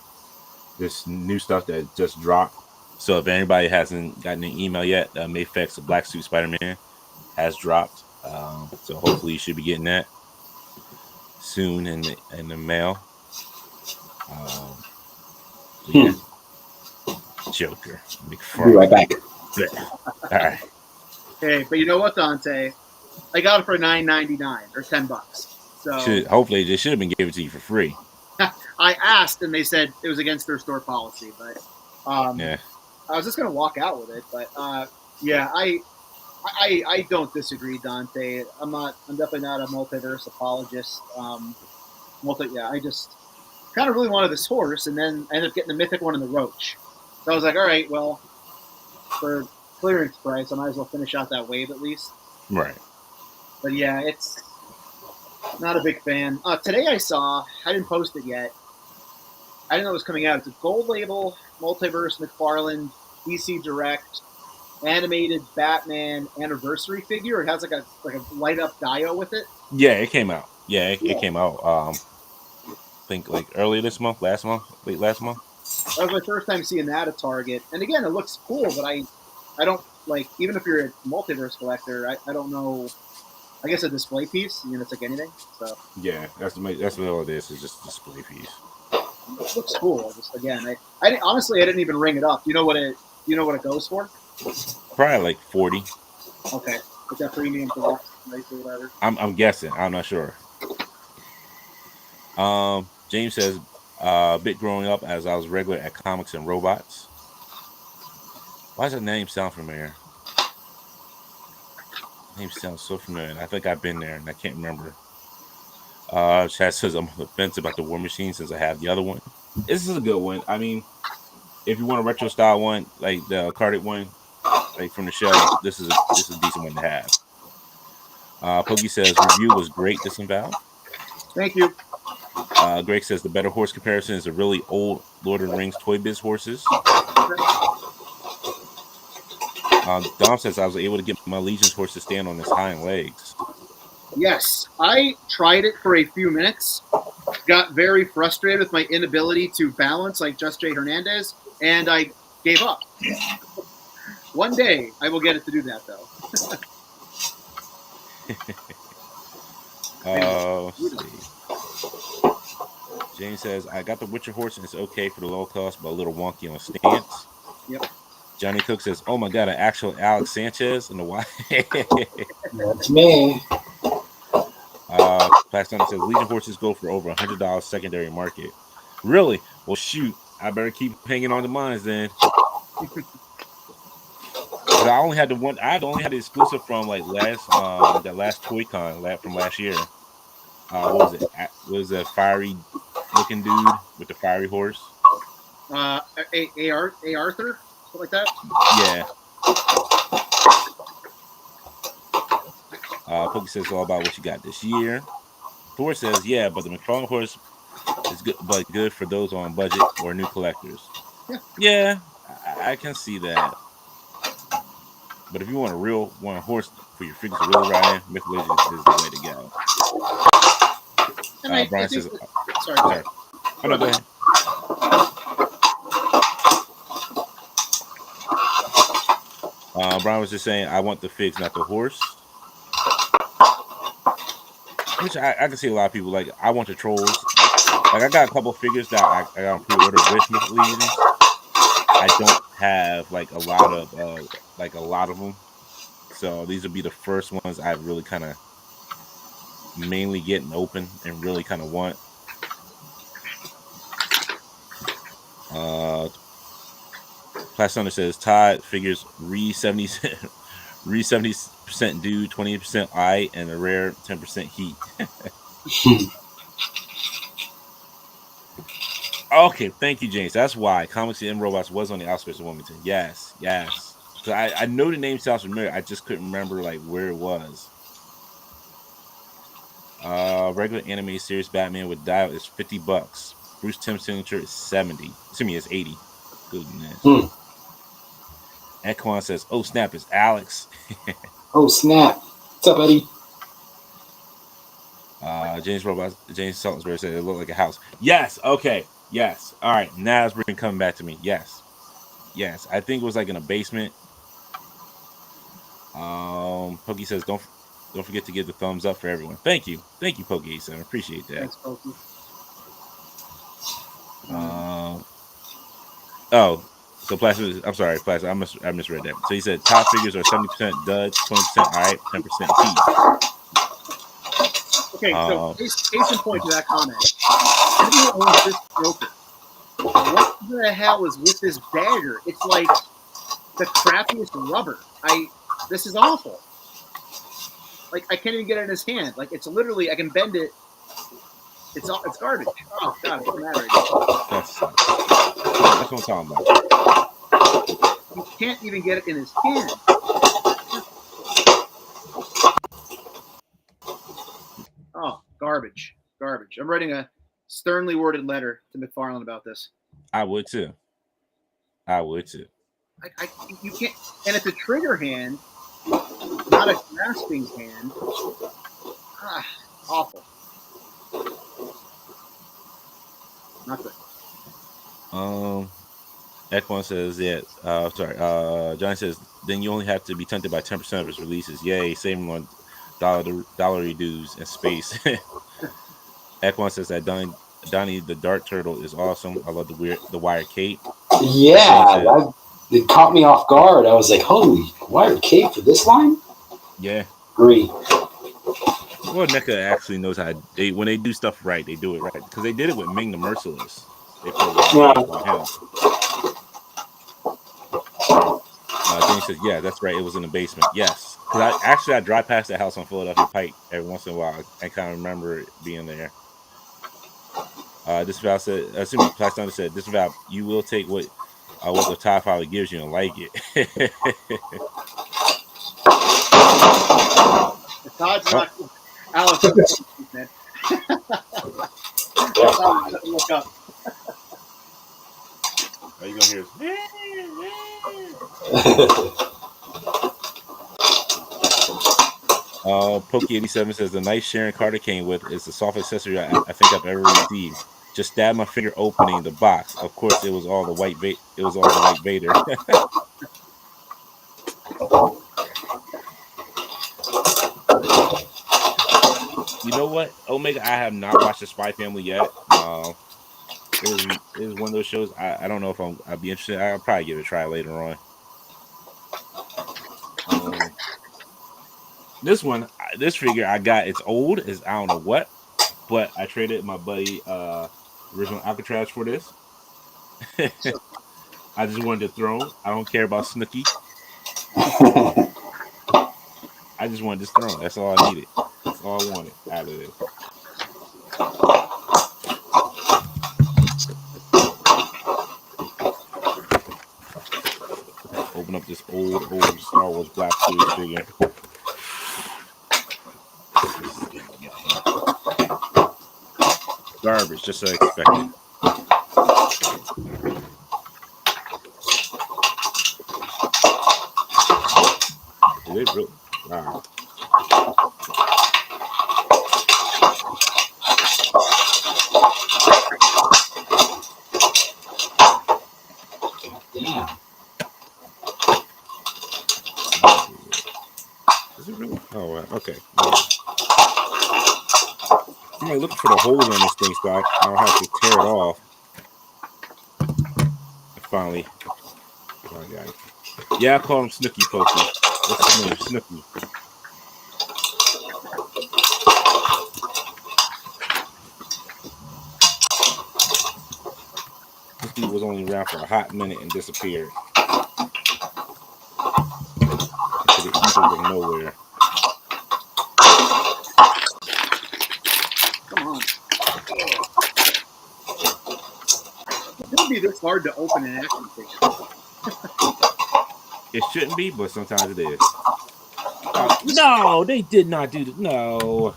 there's new stuff that just dropped. So if anybody hasn't gotten an email yet, Mayfex, Black Suit Spider-Man, has dropped. So hopefully you should be getting that soon in the mail. Yeah. Joker. McFarlane. Be right back. All right. Hey, but you know what, Dante? I got it for $9.99 or $10. So hopefully they should have been giving it to you for free. I asked, and they said it was against their store policy. But yeah, I was just gonna walk out with it. But yeah, I don't disagree, Dante. I'm definitely not a multiverse apologist. I just kind of really wanted this horse, and then I ended up getting the mythic one in the Roach. So I was like, all right, well, for clearance price, I might as well finish out that wave at least. Right. But yeah, Not a big fan. Today I didn't post it yet. I didn't know it was coming out. It's a gold label, Multiverse McFarlane, DC Direct, animated Batman anniversary figure. It has like a light up Dio with it. Yeah, it came out. Yeah, it came out. I think like early this month, late last month. That was my first time seeing that at Target. And again, it looks cool, but I don't like, even if you're a multiverse collector, I don't know. I guess a display piece. I mean, it's like anything. So yeah, that's what all it is. It's just a display piece. It looks cool. Just again, I honestly I didn't even ring it up. You know what it goes for? Probably like 40. Okay, is that premium for right or whatever? I'm guessing. I'm not sure. James says, bit growing up as I was regular at Comics and Robots. Why does that name sound familiar? Name sounds so familiar. I think I've been there and I can't remember. Chad says I'm on the fence about the War Machine since I have the other one. This is a good one. I mean, if you want a retro style one, like the carded one, like from the shelf, this is a decent one to have. Pokey says review was great. Disemboweled. Thank you. Greg says the better horse comparison is the really old Lord of the Rings Toy Biz horses. Dom says I was able to get my Legion's horse to stand on his hind legs. Yes, I tried it for a few minutes, got very frustrated with my inability to balance like Just Jay Hernandez, and I gave up. One day I will get it to do that, though. Let's see. James says I got the Witcher horse and it's okay for the low cost, but a little wonky on stance. Yep. Johnny Cook says, "Oh my god, an actual Alex Sanchez in the white." That's me. Plaston says Legion horses go for over $100 secondary market. Really? Well, shoot, I better keep hanging on to mine then. I only had the one. I only had the exclusive from like that last Toy Con from last year. What was it? Was a fiery looking dude with the fiery horse? A Arthur, something like that. Yeah. Pokey says all about what you got this year. Thor says, yeah, but the McFarlane horse is good, but good for those on budget or new collectors. Yeah, I can see that. But if you want a horse for your figures to really ride in, Myth Legends is the way to go. Brian says, sorry. Oh, no, go ahead. Brian was just saying, I want the figs, not the horse. Which I can see a lot of people like. I want the trolls. Like I got a couple of figures that I got pre-order with Myth Legends. I don't have like a lot of them. So these will be the first ones I really kind of mainly get and open and really kind of want. Plastoner says Todd figures re 70% dude, 20% eye, and a rare 10% heat. Okay, thank you, James. That's why Comics and Robots was on the outskirts of Wilmington. Yes. So I know the name sounds familiar. I just couldn't remember like where it was. Regular anime series Batman with Dial is $50. Bruce Timm's signature is 70. To me, it's 80. Goodness. Ekwan says, "Oh snap, it's Alex." Oh snap! What's up, Eddie? James Saltonsberry said it looked like a house. Yes. Okay. Yes. All right. Now it's been coming back to me. Yes. I think it was like in a basement. Pokey says, "Don't forget to give the thumbs up for everyone." Thank you, Pokey. So I appreciate that. Thanks, Pokey. So Plastic. I'm sorry, Plastic. I misread that. So he said top figures are 70% duds, 20% alright, 10% heat. Okay, so case in point to that comment. Everyone owns this broker. What the hell is with this dagger? It's like the crappiest rubber. This is awful. Like I can't even get it in his hand. Like it's literally I can bend it. It's garbage. Oh god, it's so mad right now. That's what I'm talking about. You can't even get it in his hand. Oh, Garbage. I'm writing a sternly worded letter to McFarlane about this. I would too. You can't, and it's a trigger hand, not a grasping hand. Awful. Not good. Ekwan says, yeah. Johnny says, then you only have to be tempted by 10% of his releases. Yay, saving on dollary dues and space. Ekwan says that Donnie the Dart Turtle is awesome. I love the wire cape. Yeah, it caught me off guard. I was like, holy, wire cape for this line? Yeah. Agree. Well, NECA actually knows how when they do stuff right, they do it right. Because they did it with Ming the Merciless. They put him. James says, yeah, that's right. It was in the basement. Yes. Because I drive past that house on Philadelphia Pike every once in a while. I kind of remember it being there. This Val said, Plaston said, this Val, you will take what the Tie Father gives you and like it. The Todd's not Alex. Man. Look up. Are you gonna hear? Pokey87 says the nice Sharon Carter came with is the soft accessory I think I've ever received. Just stab my finger opening the box. Of course, it was all the white Vader. You know what, Omega? I have not watched the Spy Family yet. It was one of those shows. I don't know if I'd be interested. I'll probably give it a try later on. This figure I got, it's old. Is I don't know what, but I traded my buddy original Alcatraz for this. I just wanted to throw him. I don't care about Snooki. I just wanted this thrown. That's all I needed. That's all I wanted out of this. Open up this old Star Wars Black Series figure. Garbage, just as I expected. Is it real? Wow. Damn. Is it really? Oh, wow. Okay. I'm like looking for the holes on this thing so I don't have to tear it off. Finally, oh, got it. Yeah, I call him Snooki Pokey. What's his name? Snooki. Snooki was only around for a hot minute and disappeared. To the ether of nowhere. Come on. It shouldn't be this hard to open an action figure. It shouldn't be, but sometimes it is. No, they did not do that. No.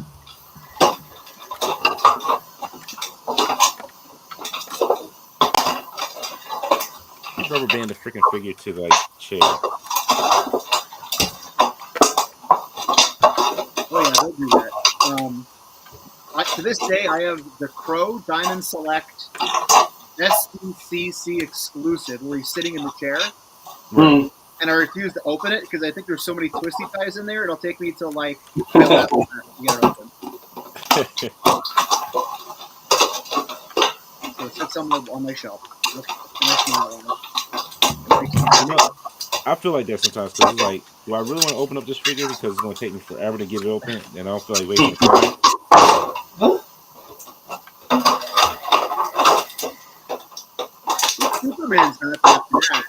You rubber band the freaking figure to the chair. Oh yeah, they'll do that. To this day, I have the Crow Diamond Select NYCC exclusive, where he's sitting in the chair. Right. And I refuse to open it because I think there's so many twisty ties in there. It'll take me till like to get it open. So it sits somewhere on my shelf. I feel like that sometimes because it's like, do I really want to open up this figure because it's going to take me forever to get it open, and I don't feel like wasting time. Superman's not after that.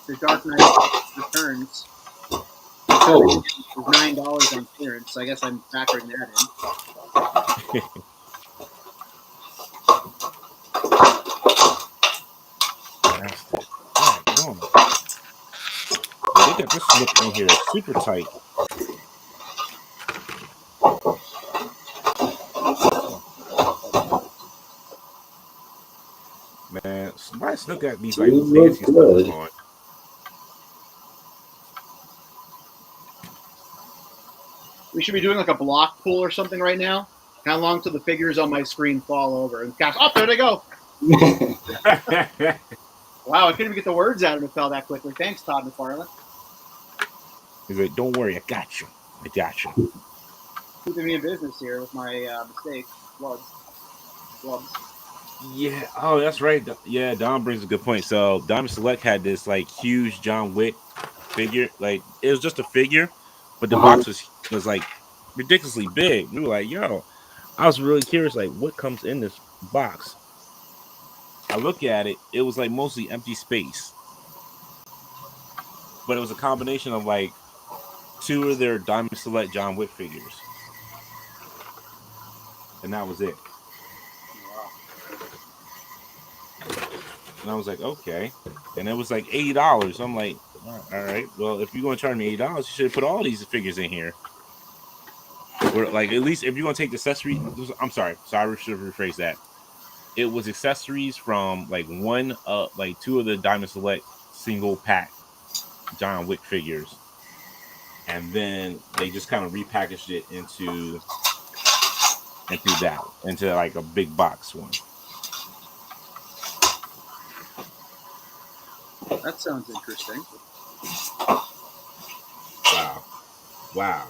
The Dark Knight Returns. Oh, it was $9 on clearance, so I guess I'm factoring that in. Look at this slip in here, it's super tight. why is Snook got these like You look fancy good. stuff on? We should be doing like a block pull or something right now. How long till the figures on my screen fall over and cast? Oh, there they go. Wow, I couldn't even get the words out and it fell that quickly. Thanks, Todd McFarlane. He's like, don't worry, I got you. I got you. Keeping me in business here with my mistake. Flubs. Yeah. Oh, that's right. Yeah, Don brings a good point. So Diamond Select had this like huge John Wick figure. Like it was just a figure, but the box was like ridiculously big. We were like, yo, I was really curious, like what comes in this box. I look at it, it was like mostly empty space. But it was a combination of like 2 of their Diamond Select John Wick figures. And that was it. And I was like, okay. And it was like $80. I'm like, all right. Well, if you're gonna charge me $80, you should have put all these figures in here. Or like at least if you're gonna take the accessories. I'm sorry, I should rephrase that. It was accessories from like 2 of the Diamond Select single pack John Wick figures. And then they just kind of repackaged it into like a big box one. That sounds interesting. Wow.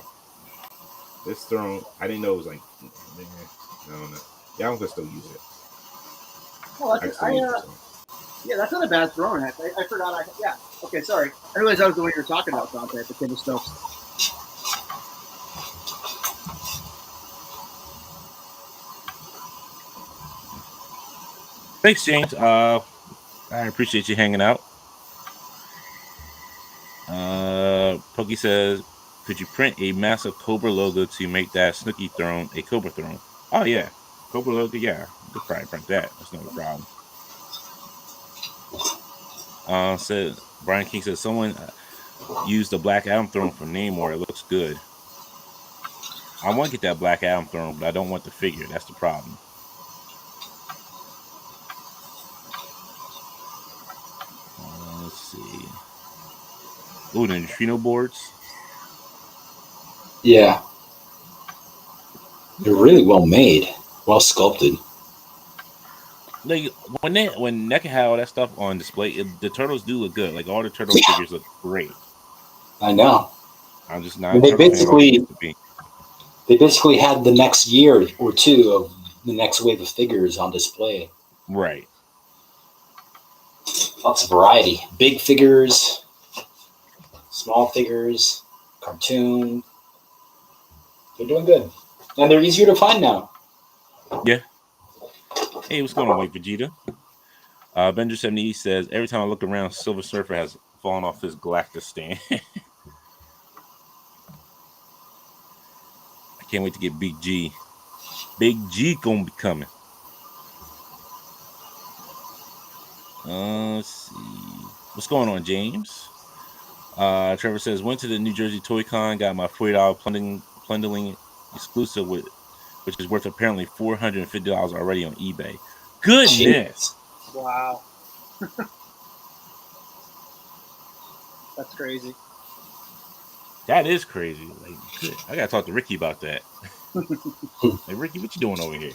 This throne, I didn't know it was like, man, I don't know. Yeah, I'm gonna still use it. Well, yeah, that's not a bad throwing. I forgot. Yeah. Okay, sorry. I realized that was the one you were talking about, Dante, the King of Stokes. Thanks, James. I appreciate you hanging out. Pokey says, could you print a massive Cobra logo to make that Snooki throne a Cobra throne? Oh yeah, Cobra logo. Yeah, you could probably print that. That's not a problem. Said Brian King said someone used the Black Adam throne for Namor. It looks good. I want to get that Black Adam throne, but I don't want the figure. That's the problem. Let's see. Ooh, the neutrino boards. Yeah. They're really well made, well sculpted. Like when NECA had all that stuff on display, the turtles do look good. Like all the turtle figures look great. I know. I'm just not. And they basically had the next year or 2 of the next wave of figures on display. Right. Lots of variety. Big figures, small figures, cartoon. They're doing good. And they're easier to find now. Yeah. Hey, what's going on, White Vegeta? Bender 70 says, every time I look around, Silver Surfer has fallen off his Galactus stand. I can't wait to get Big G. Big G gonna be coming. Let's see. What's going on, James? Trevor says, went to the New Jersey Toy Con, got my $40 plundering exclusive, which is worth apparently $450 already on eBay. Goodness. Wow. That's crazy. That is crazy. Like, good. I gotta talk to Ricky about that. Hey, Ricky, what you doing over here?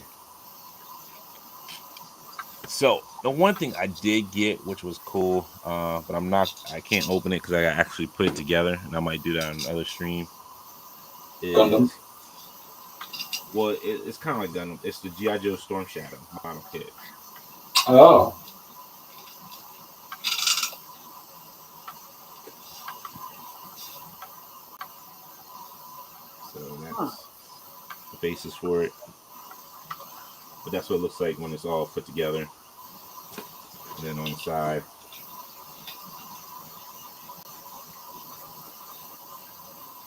So the one thing I did get, which was cool, but I can't open it because I gotta actually put it together, and I might do that on another stream. Gundam? Well, it's kind of like Gundam. It's the G.I. Joe Storm Shadow model kit. Oh. So that's the basis for it. But that's what it looks like when it's all put together. And then on the side.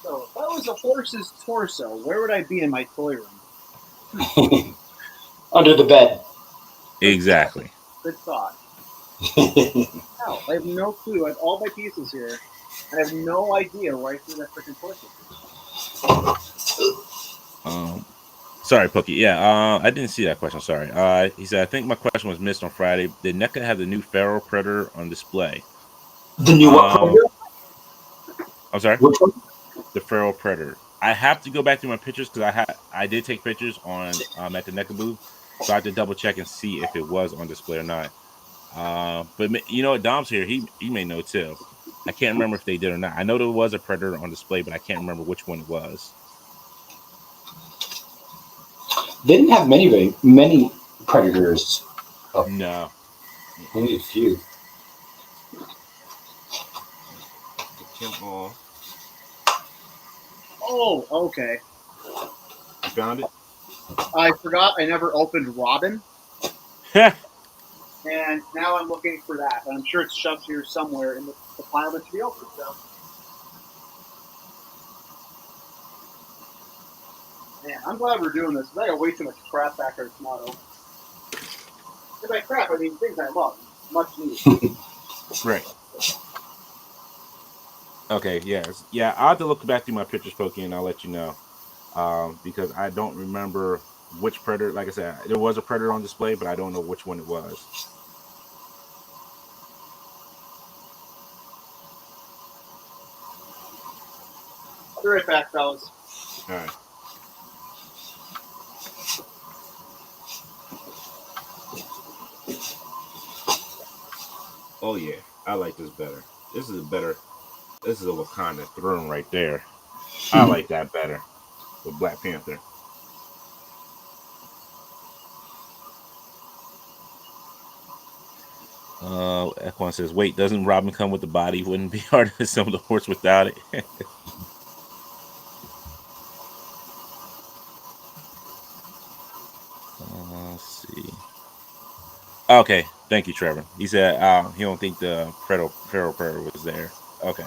So if that was a horse's torso, where would I be in my toy room? Under the bed. Exactly. Good thought. Hell, I have no clue. I have all my pieces here. I have no idea where I threw that freaking torso. Sorry, Pookie. Yeah, I didn't see that question. Sorry. He said, I think my question was missed on Friday. Did NECA have the new feral predator on display? The new what predator? I'm sorry. Which one? The feral predator. I have to go back through my pictures because I did take pictures on at the NECA booth, so I have to double check and see if it was on display or not. But you know what? Dom's here. He may know too. I can't remember if they did or not. I know there was a predator on display, but I can't remember which one it was. They didn't have many predators. Oh, No, only a few. Take him off. Oh, okay. You found it? I forgot I never opened Robin, Yeah. and now I'm looking for that. And I'm sure it's shoved here somewhere in the pile that should be open. So, man, I'm glad we're doing this. I got way too much crap back there tomorrow. And by crap, I mean things I love, much needed. Right. Okay. Yes. Yeah. I'll have to look back through my pictures, Pokey, and I'll let you know. Because I don't remember which predator. Like I said, there was a predator on display, but I don't know which one it was. I'll be right back, fellas. All right. Oh yeah, I like this better. This is a Wakanda throne right there. I like that better with Black Panther. Equan says, wait, doesn't Robin come with the body? Wouldn't it be hard to assemble the horse without it? Let's see. Okay, thank you, Trevor. He said he don't think the feral predator was there. Okay.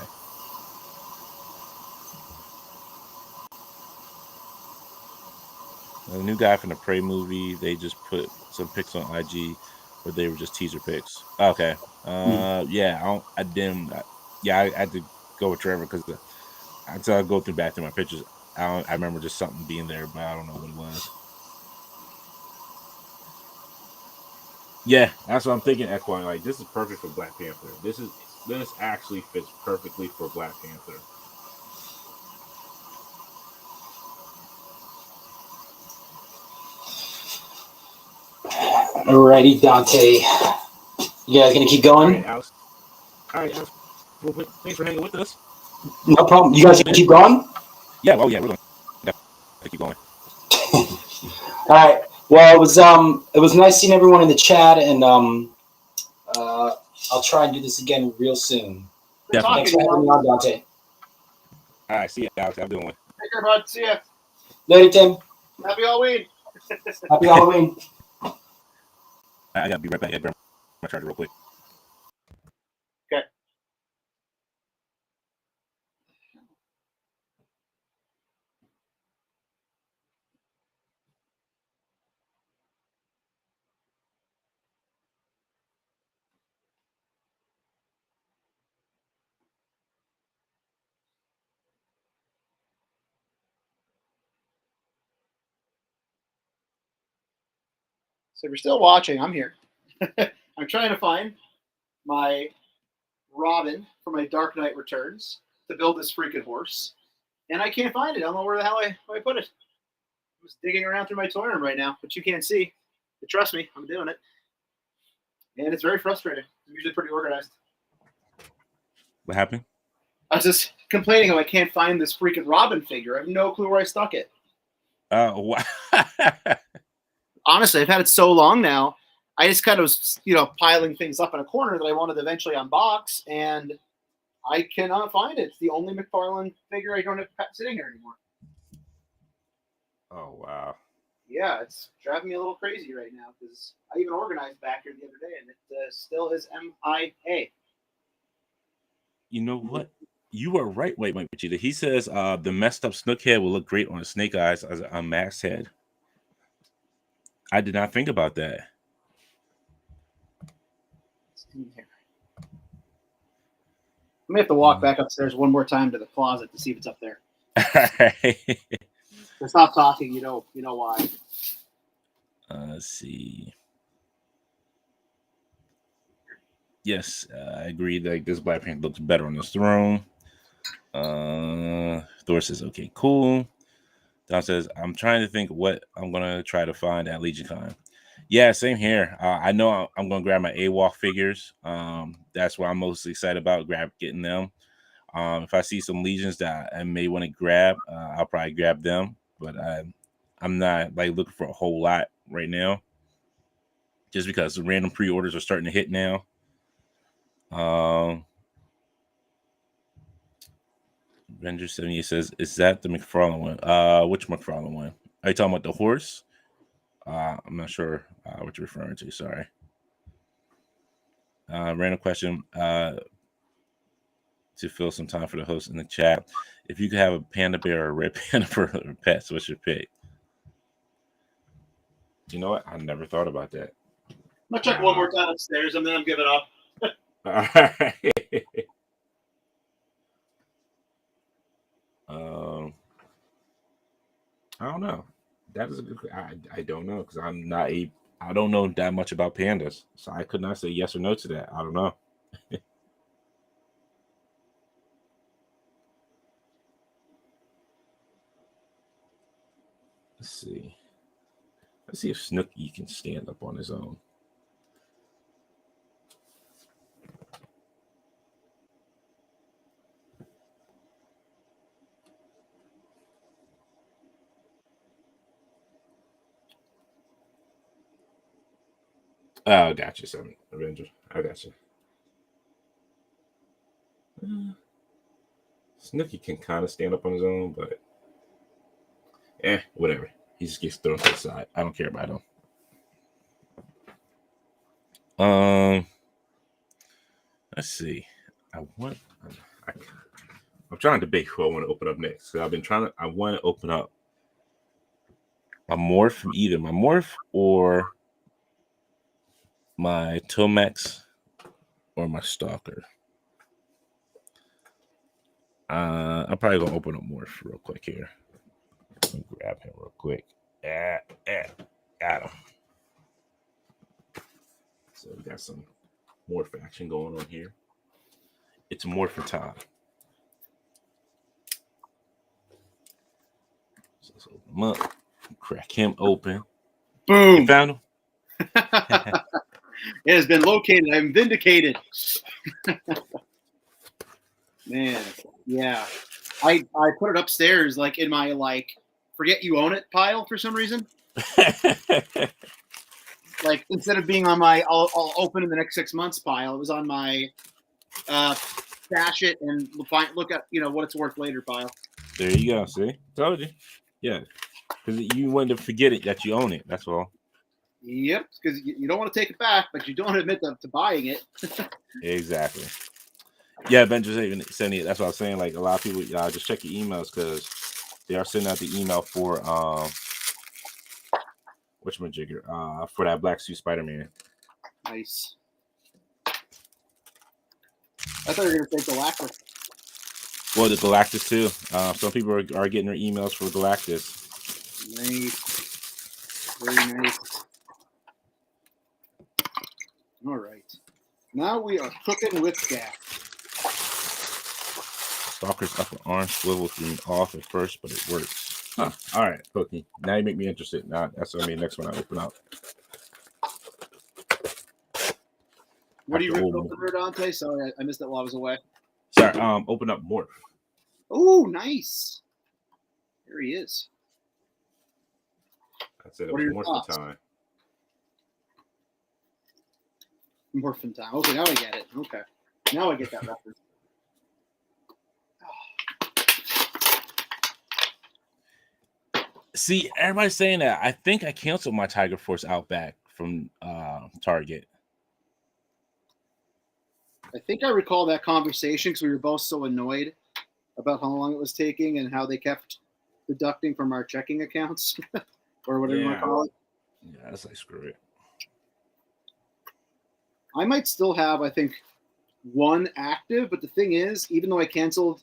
The new guy from the Prey movie, they just put some pics on IG, but they were just teaser pics. Okay. Yeah, I had to go with Trevor because until I go back through my pictures, I remember just something being there, but I don't know what it was. Yeah, that's what I'm thinking, Equine. Like, this is perfect for Black Panther. This actually fits perfectly for Black Panther. Alrighty, Dante. You guys gonna keep going? All right, Alex. Well, thanks for hanging with us. No problem. You guys gonna keep going? Yeah, well, yeah, we're going to keep going. All right. Well, it was nice seeing everyone in the chat, and I'll try and do this again real soon. Definitely. Thanks for having me on, Dante. All right, see you, Alex. Have a good one. Take care, bud. See ya. Later, Tim. Happy Halloween. Happy Halloween. I gotta be right back. I grab my charger real quick. Okay. So if you're still watching, I'm here. I'm trying to find my Robin for my Dark Knight Returns to build this freaking horse, and I can't find it. I don't know where the hell I put it. I'm just digging around through my toy room right now, but you can't see. But trust me, I'm doing it, and it's very frustrating. I'm usually pretty organized. What happened? I was just complaining how I can't find this freaking Robin figure. I have no clue where I stuck it. Wow. Honestly, I've had it so long now. I just kind of was, piling things up in a corner that I wanted to eventually unbox, and I cannot find it. It's the only McFarlane figure I don't have sitting here anymore. Oh, wow. Yeah, it's driving me a little crazy right now because I even organized back here the other day, and it still is MIA. You know what? You are right, Wait, Vegeta. He says the messed up snook head will look great on a Snake Eyes as a masked head. I did not think about that. I may have to walk back upstairs one more time to the closet to see if it's up there. Stop talking. You know why. Let's see. Yes, I agree that this Black Panther looks better on the throne. Thor says, okay, cool. Don says, I'm trying to think what I'm going to try to find at LegionCon. Yeah, same here. I know I'm going to grab my AWOC figures. That's what I'm most excited about, getting them. If I see some Legions that I may want to grab, I'll probably grab them. But I'm not like looking for a whole lot right now, just because the random pre-orders are starting to hit now. Avenger 78 says, is that the McFarlane one? Which McFarlane one? Are you talking about the horse? I'm not sure what you're referring to. Sorry. Random question to fill some time for the host in the chat. If you could have a panda bear or a red panda for pets, what's your pick? You know what? I never thought about that. I'm gonna check one more time upstairs and then I'm giving up. All right. I don't know. That is a good. I don't know because I don't know that much about pandas, so I could not say yes or no to that. I don't know. Let's see. Let's see if Snooky can stand up on his own. Oh, gotcha, Seven Avenger. I gotcha. Snooky can kind of stand up on his own, but whatever. He just gets thrown to the side. I don't care about him. Let's see. I'm trying to debate who I want to open up next. So I want to open up my Morph from either my Morph or my Tomex or my Stalker. I'm probably gonna open up Morph real quick here. Let me grab him real quick. Got him. So we got some Morph action going on here. It's Morph time. So let's open him up. Crack him open. Boom. You found him? It has been located. I'm vindicated. Man, yeah. I put it upstairs, like in my forget you own it pile for some reason. Like instead of being on my I'll open in the next 6 months pile, it was on my stash it and look at what it's worth later pile. There you go. See, told you. Yeah, because you wanted to forget it that you own it. That's all. Yep, because you don't want to take it back, but you don't admit to buying it. Exactly. Yeah, Avengers even sending it. That's what I was saying. Like a lot of people, just check your emails because they are sending out the email for whatchamajigger, for that Black Suit Spider-Man. Nice. I thought you were gonna say Galactus. Well, the Galactus too. Some people are getting their emails for Galactus. Nice. Very nice. All right. Now we are cooking with gas. Stalker's upper arm swivel seemed off at first, but it works. Huh. All right, Cookie. Now you make me interested. Now that's gonna be the next one I open up. What do you rip open there, Dante? Sorry, I missed that while I was away. Sorry, open up Morph. Oh, nice. There he is. I said it was Morphin time. Morphin time. Okay, now I get it. Okay. Now I get that reference. See, everybody's saying that. I think I canceled my Tiger Force Outback from Target. I think I recall that conversation because we were both so annoyed about how long it was taking and how they kept deducting from our checking accounts or whatever you want to call it. Yeah, that's like screw it. I might still have, I think, one active, but the thing is, even though I canceled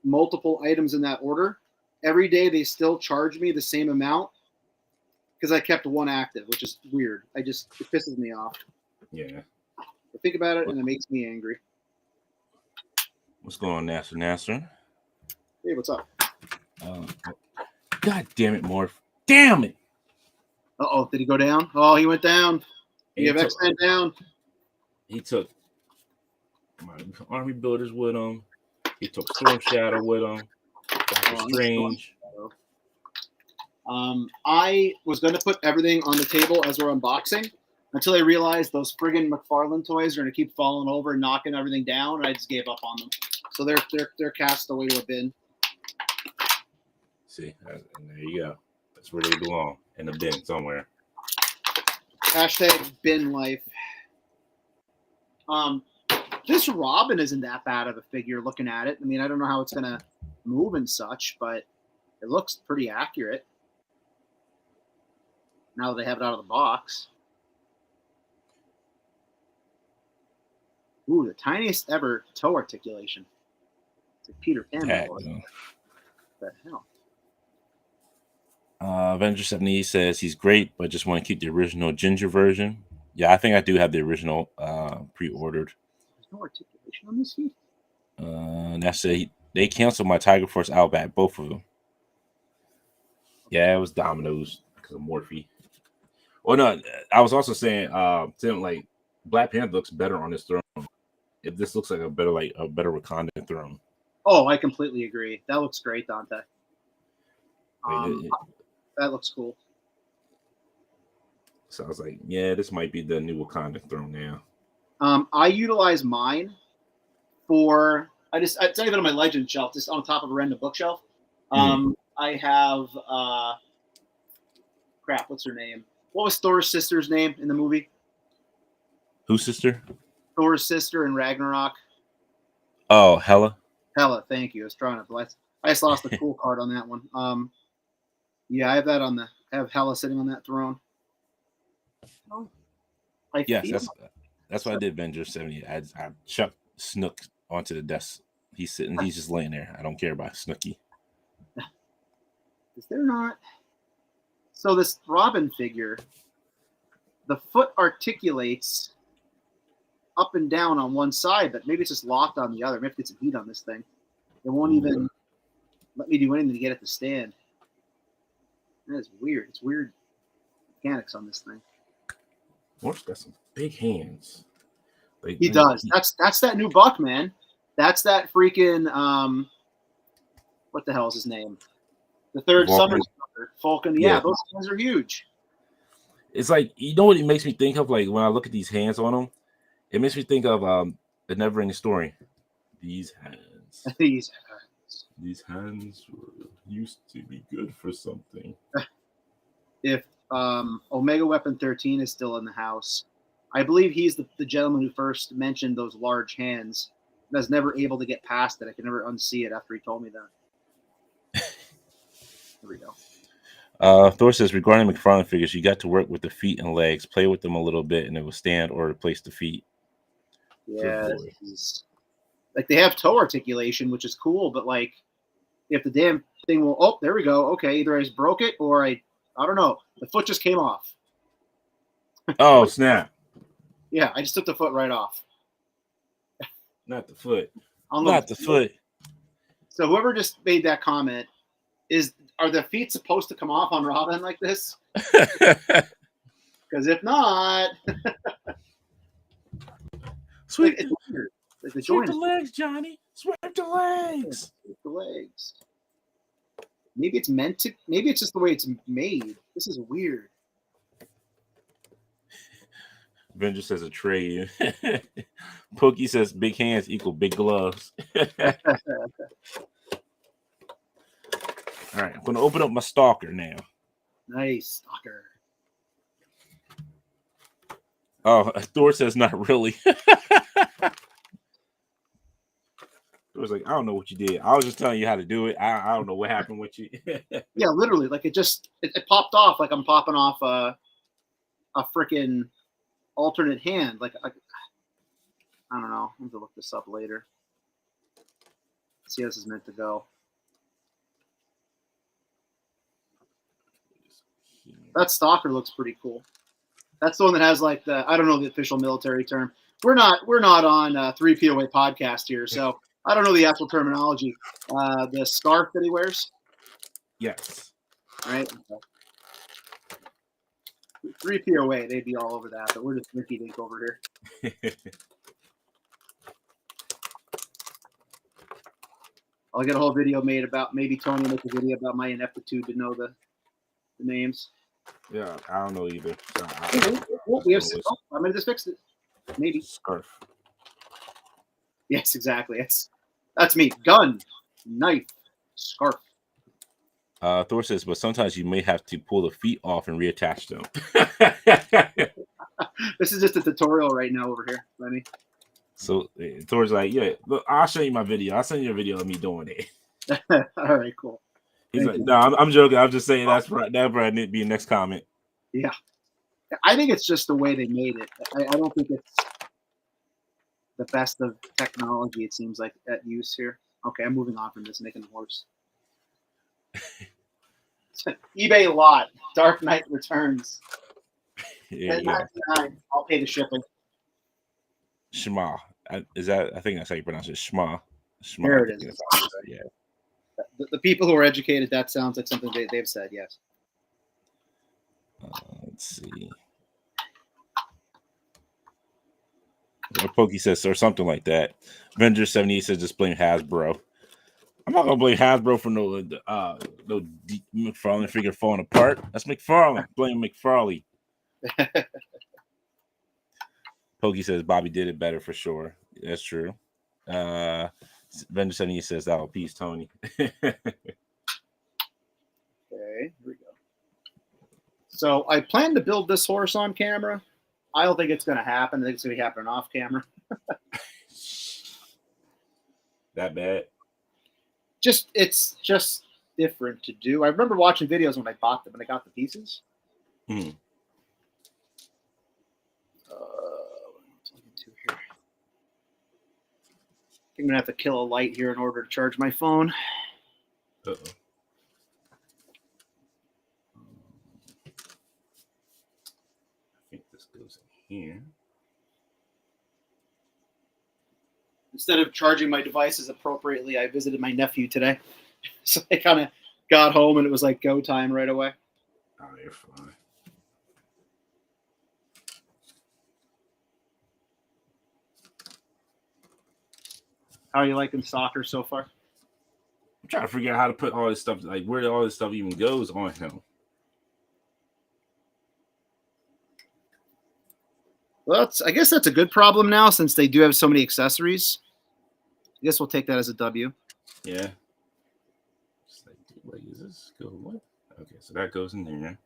multiple items in that order, every day they still charge me the same amount because I kept one active, which is weird. It pisses me off. Yeah. I think about it and it makes me angry. What's going on, Nasser? Hey, what's up? God damn it, Morph. Damn it. Uh-oh, did he go down? Oh, he went down. You have X-Men down. He took my army builders with him. He took Storm Shadow with him. Doctor Strange. I was going to put everything on the table as we're unboxing until I realized those friggin' McFarlane toys are going to keep falling over and knocking everything down, and I just gave up on them. So they're cast away to a bin. See, and there you go. That's where they belong, in the bin somewhere. Hashtag bin life. This Robin isn't that bad of a figure looking at it. I mean, I don't know how it's going to move and such, but it looks pretty accurate. Now that they have it out of the box. Ooh, the tiniest ever toe articulation. It's like Peter Pan. What the hell? Avenger 70 says he's great, but just want to keep the original Ginger version. Yeah, I think I do have the original pre-ordered. There's no articulation on this feet. That's it. They canceled my Tiger Force Outback, both of them. Yeah, it was Domino's because of Morphe. Well, no, I was also saying, Tim, like Black Panther looks better on this throne. If this looks like a better Wakanda throne. Oh, I completely agree. That looks great, Dante. That looks cool. So I was like, yeah, this might be the new Wakanda throne now. I utilize mine for it's not even on my legend shelf, just on top of a random bookshelf. I have what's her name? What was Thor's sister's name in the movie? Whose sister? Thor's sister in Ragnarok. Oh, Hela. Hela, thank you. I was trying to bless. I just lost the cool card on that one. Yeah, I have that on I have Hela sitting on that throne. Oh, that's what I did. Avenger 70. I chucked Snook onto the desk. He's sitting. He's just laying there. I don't care about Snooky. Is there not? So this Robin figure, the foot articulates up and down on one side, but maybe it's just locked on the other. Maybe get some heat on this thing. It won't even let me do anything to get it to stand. That is weird. It's weird mechanics on this thing. Morph's got some big hands. He does. That's that new buck, man. That's that freaking what the hell is his name? The third Summer Falcon. Yeah, those hands are huge. It's like, you know what it makes me think of? Like when I look at these hands on him, it makes me think of the Never-Ending Story. These hands. These hands used to be good for something. If Omega Weapon 13 is still in the house, I believe he's the gentleman who first mentioned those large hands and was never able to get past it. I can never unsee it after he told me that. There we go. Thor says, regarding McFarlane figures, you got to work with the feet and legs, play with them a little bit, and it will stand or replace the feet. Yeah, like they have toe articulation, which is cool, but like if the damn thing will, oh, there we go. Okay, either I just broke it or I don't know. The foot just came off. Oh, snap. Yeah, I just took the foot right off. Not the foot. Not the foot. So whoever just made that comment, are the feet supposed to come off on Robin like this? Because if not, sweep it's weird. Like the sweep the legs, Johnny. Sweep the legs. Sweep the legs. Maybe it's meant to. Maybe it's just the way it's made. This is weird. Avenger says a trade. Pokey says big hands equal big gloves. All right, I'm going to open up my Stalker now. Nice, Stalker. Oh, Thor says not really. Thor's like, I don't know what you did. I was just telling you how to do it. I don't know what happened with you. Yeah, literally. Like it popped off like I'm popping off a freaking alternate hand. Like I don't know. I'm going to look this up later. See how this is meant to go. That Stalker looks pretty cool. That's the one that has like the, I don't know the official military term. We're not on 3 POA podcast here, so I don't know the actual terminology. The scarf that he wears. Yes. Right. 3 POA, they'd be all over that, but we're just Ricky Dink over here. I'll get a whole video made about, maybe Tony will make a video about my ineptitude to know the names. Yeah, I don't know either. So I might have just fixed it. Maybe. Scarf. Yes, exactly. That's me. Gun, knife, scarf. Thor says, but sometimes you may have to pull the feet off and reattach them. This is just a tutorial right now over here, Lenny. So Thor's like, yeah, look, I'll show you my video. I'll send you a video of me doing it. All right, cool. He's like, no, I'm joking. I'm just saying that probably need to be the next comment. Yeah. I think it's just the way they made it. I don't think it's the best of technology, it seems like, at use here. Okay, I'm moving on from this, making a horse. eBay lot, Dark Knight Returns. Yeah. I'll pay the shipping. Shema. I think that's how you pronounce it. Shema. There it is. Yeah. The people who are educated, that sounds like something they've said, yes. Let's see. Pokey says, or something like that. Avenger 78 says, just blame Hasbro. I'm not gonna blame Hasbro for no McFarlane figure falling apart. That's McFarlane. Blame McFarlane. Pokey says Bobby did it better for sure. That's true. Avenger 78 says, "Oh, peace, Tony." Okay, here we go. So I plan to build this horse on camera. I don't think it's going to happen. I think it's going to be happening off camera. That bad? It's just different to do. I remember watching videos when I bought them and I got the pieces. Mm-hmm. I'm going to have to kill a light here in order to charge my phone. Uh-oh. I think this goes in here. Instead of charging my devices appropriately, I visited my nephew today. So I kind of got home and it was like go time right away. Oh, you're fine. How are you liking soccer so far? I'm trying to figure out how to put all this stuff, like where all this stuff even goes on him. Well, I guess that's a good problem now since they do have so many accessories. I guess we'll take that as a W. Yeah. Just like, wait, is this go what? Okay, so that goes in there.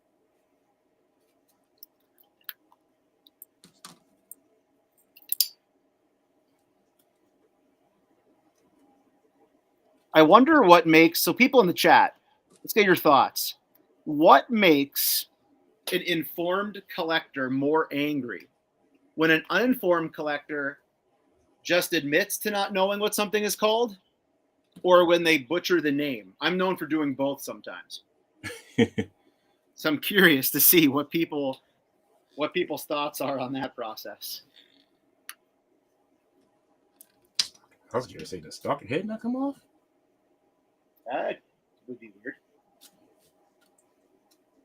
I wonder what makes, so people in the chat, let's get your thoughts. What makes an informed collector more angry? When an uninformed collector just admits to not knowing what something is called, or when they butcher the name? I'm known for doing both sometimes. So I'm curious to see what people's thoughts are on that process. I was going to say, the stalker head not come off? That would be weird.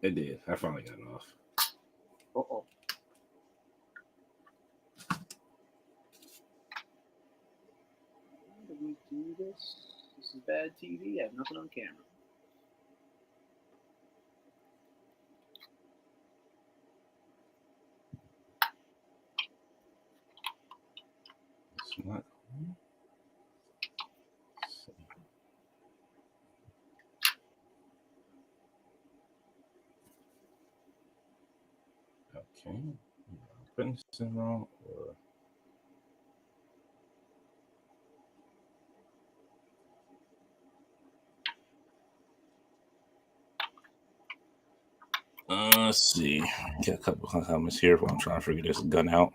It did. I finally got it off. Uh-oh. How do we do this? This is bad TV. I have nothing on camera. It's not. Okay. Putting this in wrong or. Let's see. Get a couple of comments here while I'm trying to figure this gun out.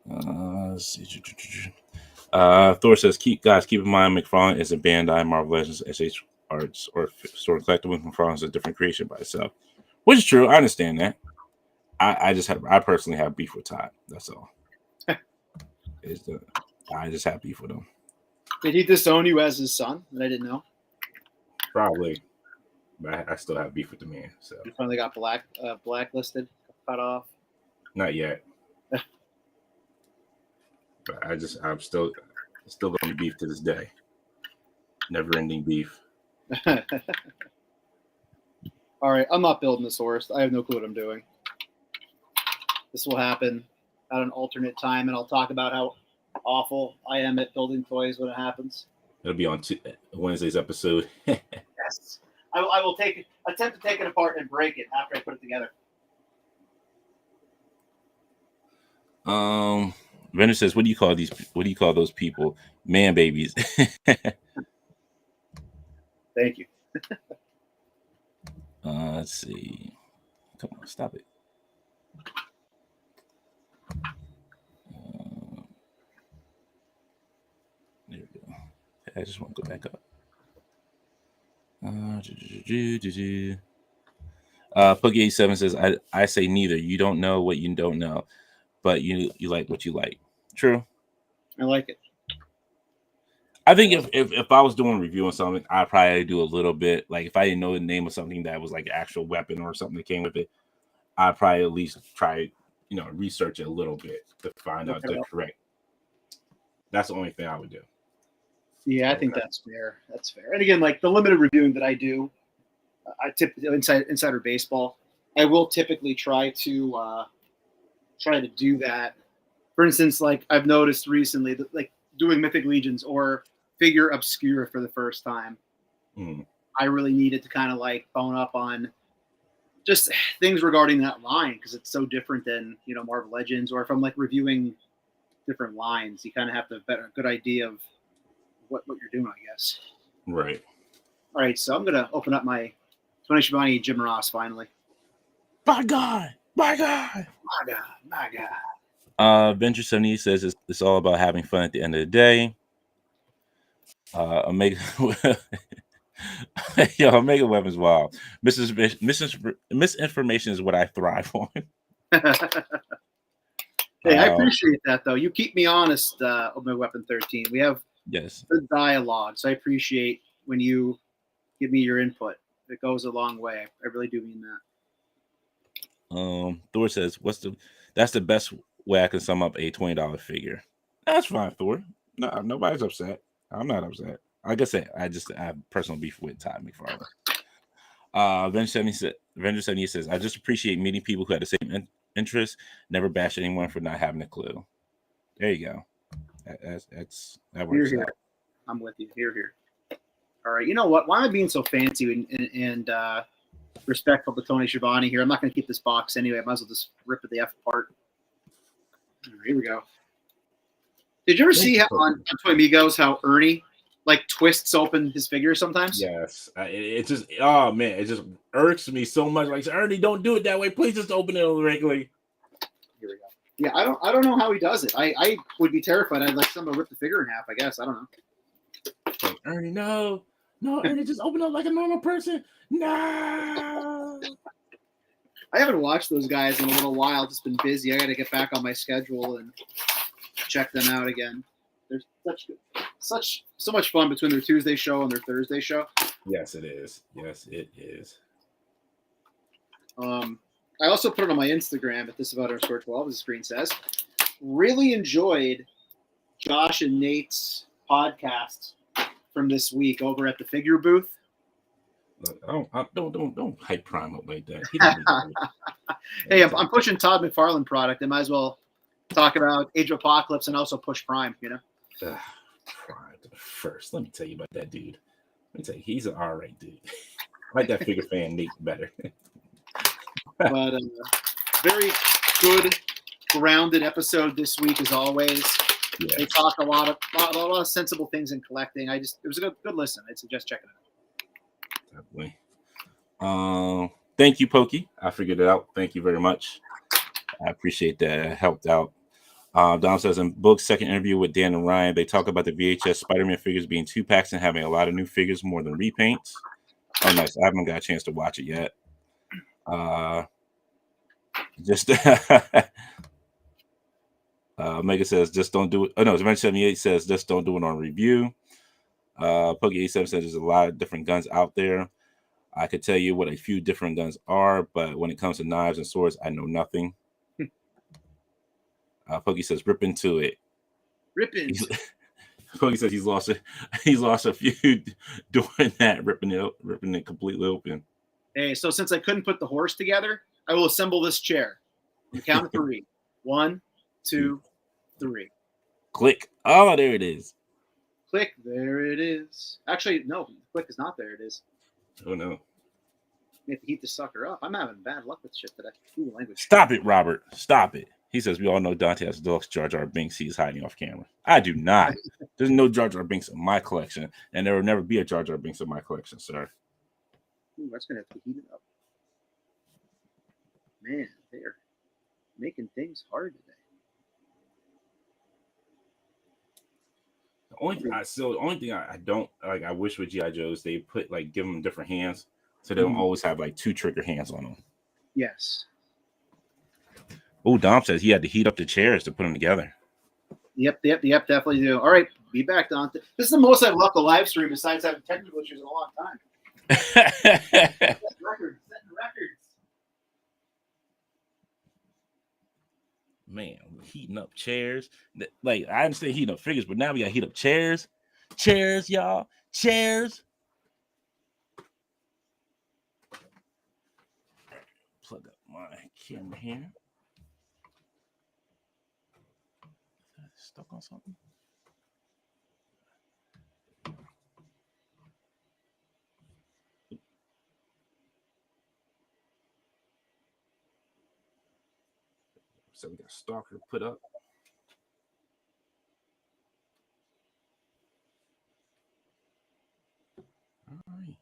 Let's see. Thor says, keep in mind, McFarlane is a Bandai, Marvel Legends, SH Arts, or Store Collectible. McFarlane is a different creation by itself. Which is true. I understand that. I personally have beef with Todd. That's all. I just have beef with him. Did he disown you as his son? That I didn't know. Probably, but I still have beef with the man. So You finally got blacklisted, cut off. not yet. But I'm still going to beef to this day. Never ending beef. All right, I'm not building this horse. I have no clue what I'm doing. This will happen at an alternate time, and I'll talk about how awful I am at building toys when it happens. It'll be on Wednesday's episode. Yes, I will attempt to take it apart and break it after I put it together. Vendor says, "What do you call those people? Man babies." Thank you. Let's see. Come on, stop it. There we go. I just want to go back up. Puggy87 says, I say neither. You don't know what you don't know, but you like what you like. True. I like it. I think if I was doing a review on something, I'd probably do a little bit. Like if I didn't know the name of something that was like an actual weapon or something that came with it, I'd probably at least try, research it a little bit to find out the correct. That's the only thing I would do. Yeah, I think that's fair. That's fair. And again, like the limited reviewing that I do, I typically Insider Baseball, I will typically try to do that. For instance, like I've noticed recently that like doing Mythic Legions or Figure Obscure for the first time, I really needed to kind of like bone up on just things regarding that line because it's so different than Marvel Legends, or if I'm like reviewing different lines, you kind of have to have a good idea of what you're doing, I guess. Right. All right, so I'm gonna open up my Tony Shivani Jim Ross finally. My God. Venture 70 says it's all about having fun at the end of the day. Omega Omega Weapons, wow. Misinformation is what I thrive on. Hey, I appreciate that though. You keep me honest, Omega Weapon 13. We have good dialogue, so I appreciate when you give me your input. It goes a long way. I really do mean that. Thor says, that's the best way I can sum up a $20 figure. That's fine, Thor. No, nobody's upset. I'm not upset. Like I said, I have personal beef with Todd McFarlane. Avenger 70 says, I just appreciate meeting people who had the same interests. Never bash anyone for not having a clue. There you go. That works here. out. I'm with you. Here. All right. You know what? Why am I being so fancy and respectful to Tony Shivani here? I'm not going to keep this box anyway. I might as well just rip the F apart. Here we go. Did you ever see how on Toy Amigos how Ernie like twists open his figure sometimes? Yes. It just, oh man, it just irks me so much. Like, Ernie, don't do it that way. Please just open it regularly. Here we go. Yeah, I don't know how he does it. I would be terrified. I'd like someone to rip the figure in half, I guess. I don't know. Like, Ernie, no, Ernie, just open up like a normal person. No. I haven't watched those guys in a little while. Just been busy. I got to get back on my schedule and check them out again. There's so much fun between their Tuesday show and their Thursday show. Yes, it is. I also put it on my Instagram at thisabout_12, as the screen says. Really enjoyed Josh and Nate's podcast from this week over at the Figure Booth. Don't hype Prime up like that. Hey, I'm pushing Todd McFarlane product. I might as well talk about Age of Apocalypse and also push Prime, Prime first. Let me tell you about that dude. Let me tell you, he's an alright dude. I like that figure fan Nate better. But very good, grounded episode this week as always. Yes. They talk a lot of sensible things in collecting. It was a good listen. I'd suggest checking it out. Definitely. Thank you, Pokey. I figured it out. Thank you very much. I appreciate that. It helped out. Don says in Book's second interview with Dan and Ryan, they talk about the VHS Spider-Man figures being 2-packs and having a lot of new figures more than repaints. Oh, nice. I haven't got a chance to watch it yet. Just Mega says just don't do it. Oh no, Dimension 78 says just don't do it on review. Puggy 87 says there's a lot of different guns out there. I could tell you what a few different guns are, but when it comes to knives and swords, I know nothing. Puggy says rip into it. Rip into. Puggy says he's lost a few doing that, ripping it completely open. Hey, so since I couldn't put the horse together, I will assemble this chair. On the count of 3. 1, 2, 3. Click. Oh, there it is. Click. There it is. Actually, no. Click is not there. It is. Oh no. We have to heat this sucker up. I'm having bad luck with shit today. Ooh, language. Stop it, Robert. Stop it. He says we all know Dante has deluxe Jar Jar Binks he's hiding off camera. I do not. There's no Jar Jar Binks in my collection, and there will never be a Jar Jar Binks in my collection, sir. Ooh, that's gonna have to heat it up. Man, they're making things hard today. The only thing I don't like, I wish with GI Joes they put give them different hands, so they don't always have 2 trigger hands on them. Yes. Oh, Dom says he had to heat up the chairs to put them together. Yep, definitely do. All right, be back, Dante. This is the most I've left the live stream besides having technical issues in a long time. Setting records. Man, heating up chairs. I understand heating up figures, but now we got to heat up chairs. Chairs, y'all. Chairs. Plug up my camera here. Stuck on something? So we got Stalker put up. All right.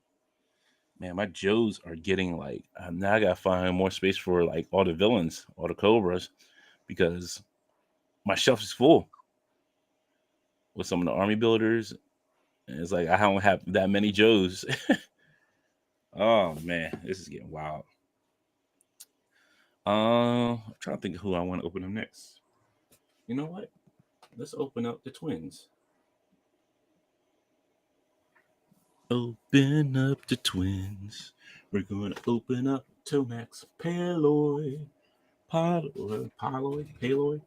Man, my Joes are getting now I gotta find more space for all the villains, all the Cobras, because my shelf is full with some of the army builders. And it's I don't have that many Joes. Oh man, this is getting wild. I'm trying to think of who I want to open up next. You know what? Let's open up the twins. Open up the twins. We're going to open up Tomax Paloy. Paloy?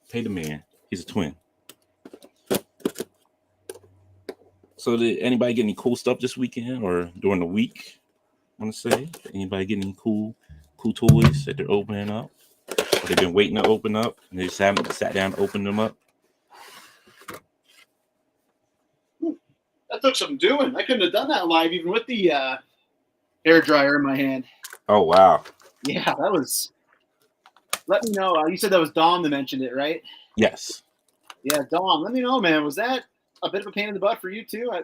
Pay the man. He's a twin. So did anybody get any cool stuff this weekend or during the week? I want to say. Anybody get any cool toys that they're opening up? Or they've been waiting to open up and they just haven't sat down and opened them up? That took some doing. I couldn't have done that live even with the hair dryer in my hand. Oh, wow. Yeah, that was... Let me know. You said that was Dom that mentioned it, right? Yes. Yeah, Dom. Let me know, man. Was that a bit of a pain in the butt for you too? I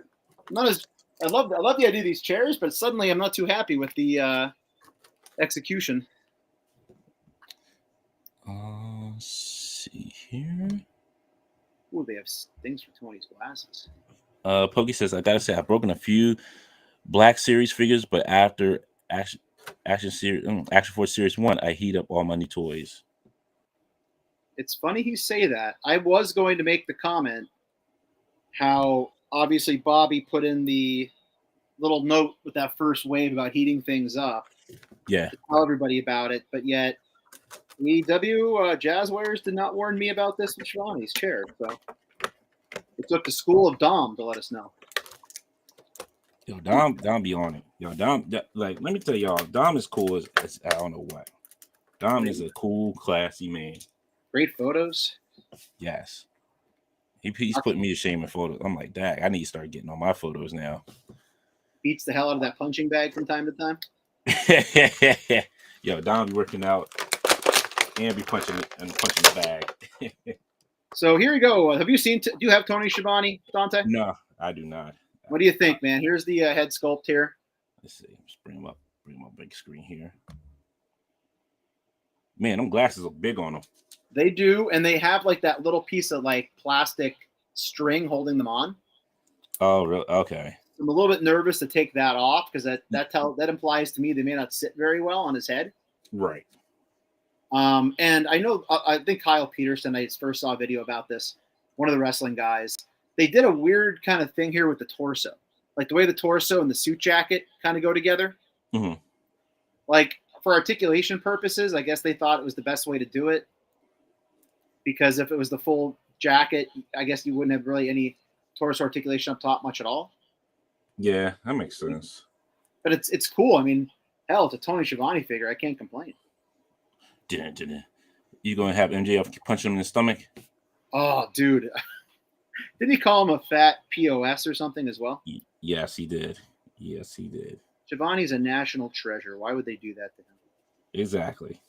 love the idea of these chairs, but suddenly I'm not too happy with the execution. Let's see here. Ooh, they have things for Tony's glasses. Pokey says, I gotta say, I've broken a few Black Series figures, but after Action Force Series 1, I heat up all my new toys. It's funny you say that. I was going to make the comment how obviously Bobby put in the little note with that first wave about heating things up. Yeah. To tell everybody about it, but yet AEW Jazzwares did not warn me about this with Shivani's chair. So it took the school of Dom to let us know. Yo, Dom be on it. Yo, Dom, let me tell y'all, Dom is cool as I don't know what. Dom is a cool, classy man. Great photos. Yes. He's putting me to shame in photos. I'm like, dang, I need to start getting on my photos now. Beats the hell out of that punching bag from time to time. Yo, Dom be working out and be punching the bag. So here we go. Have you seen? Do you have Tony Shivani, Dante? No, I do not. What do you think, man? Here's the head sculpt here. Let's see. Just bring him up. Bring him up big screen here. Man, them glasses look big on them. They do, and they have like that little piece of like plastic string holding them on. Oh, really? Okay. I'm a little bit nervous to take that off because that implies to me they may not sit very well on his head. Right. And I think Kyle Peterson, I first saw a video about this, one of the wrestling guys. They did a weird kind of thing here with the torso, like the way the torso and the suit jacket kind of go together. Mm-hmm. Like for articulation purposes, I guess they thought it was the best way to do it. Because if it was the full jacket, I guess you wouldn't have really any torso articulation up top much at all. Yeah, that makes sense. But it's cool. I mean, hell, it's a Tony Schiavone figure. I can't complain. You gonna have MJF punch him in the stomach? Oh, dude. Didn't he call him a fat POS or something as well? Yes, he did. Yes, he did. Schiavone's a national treasure. Why would they do that to him? Exactly.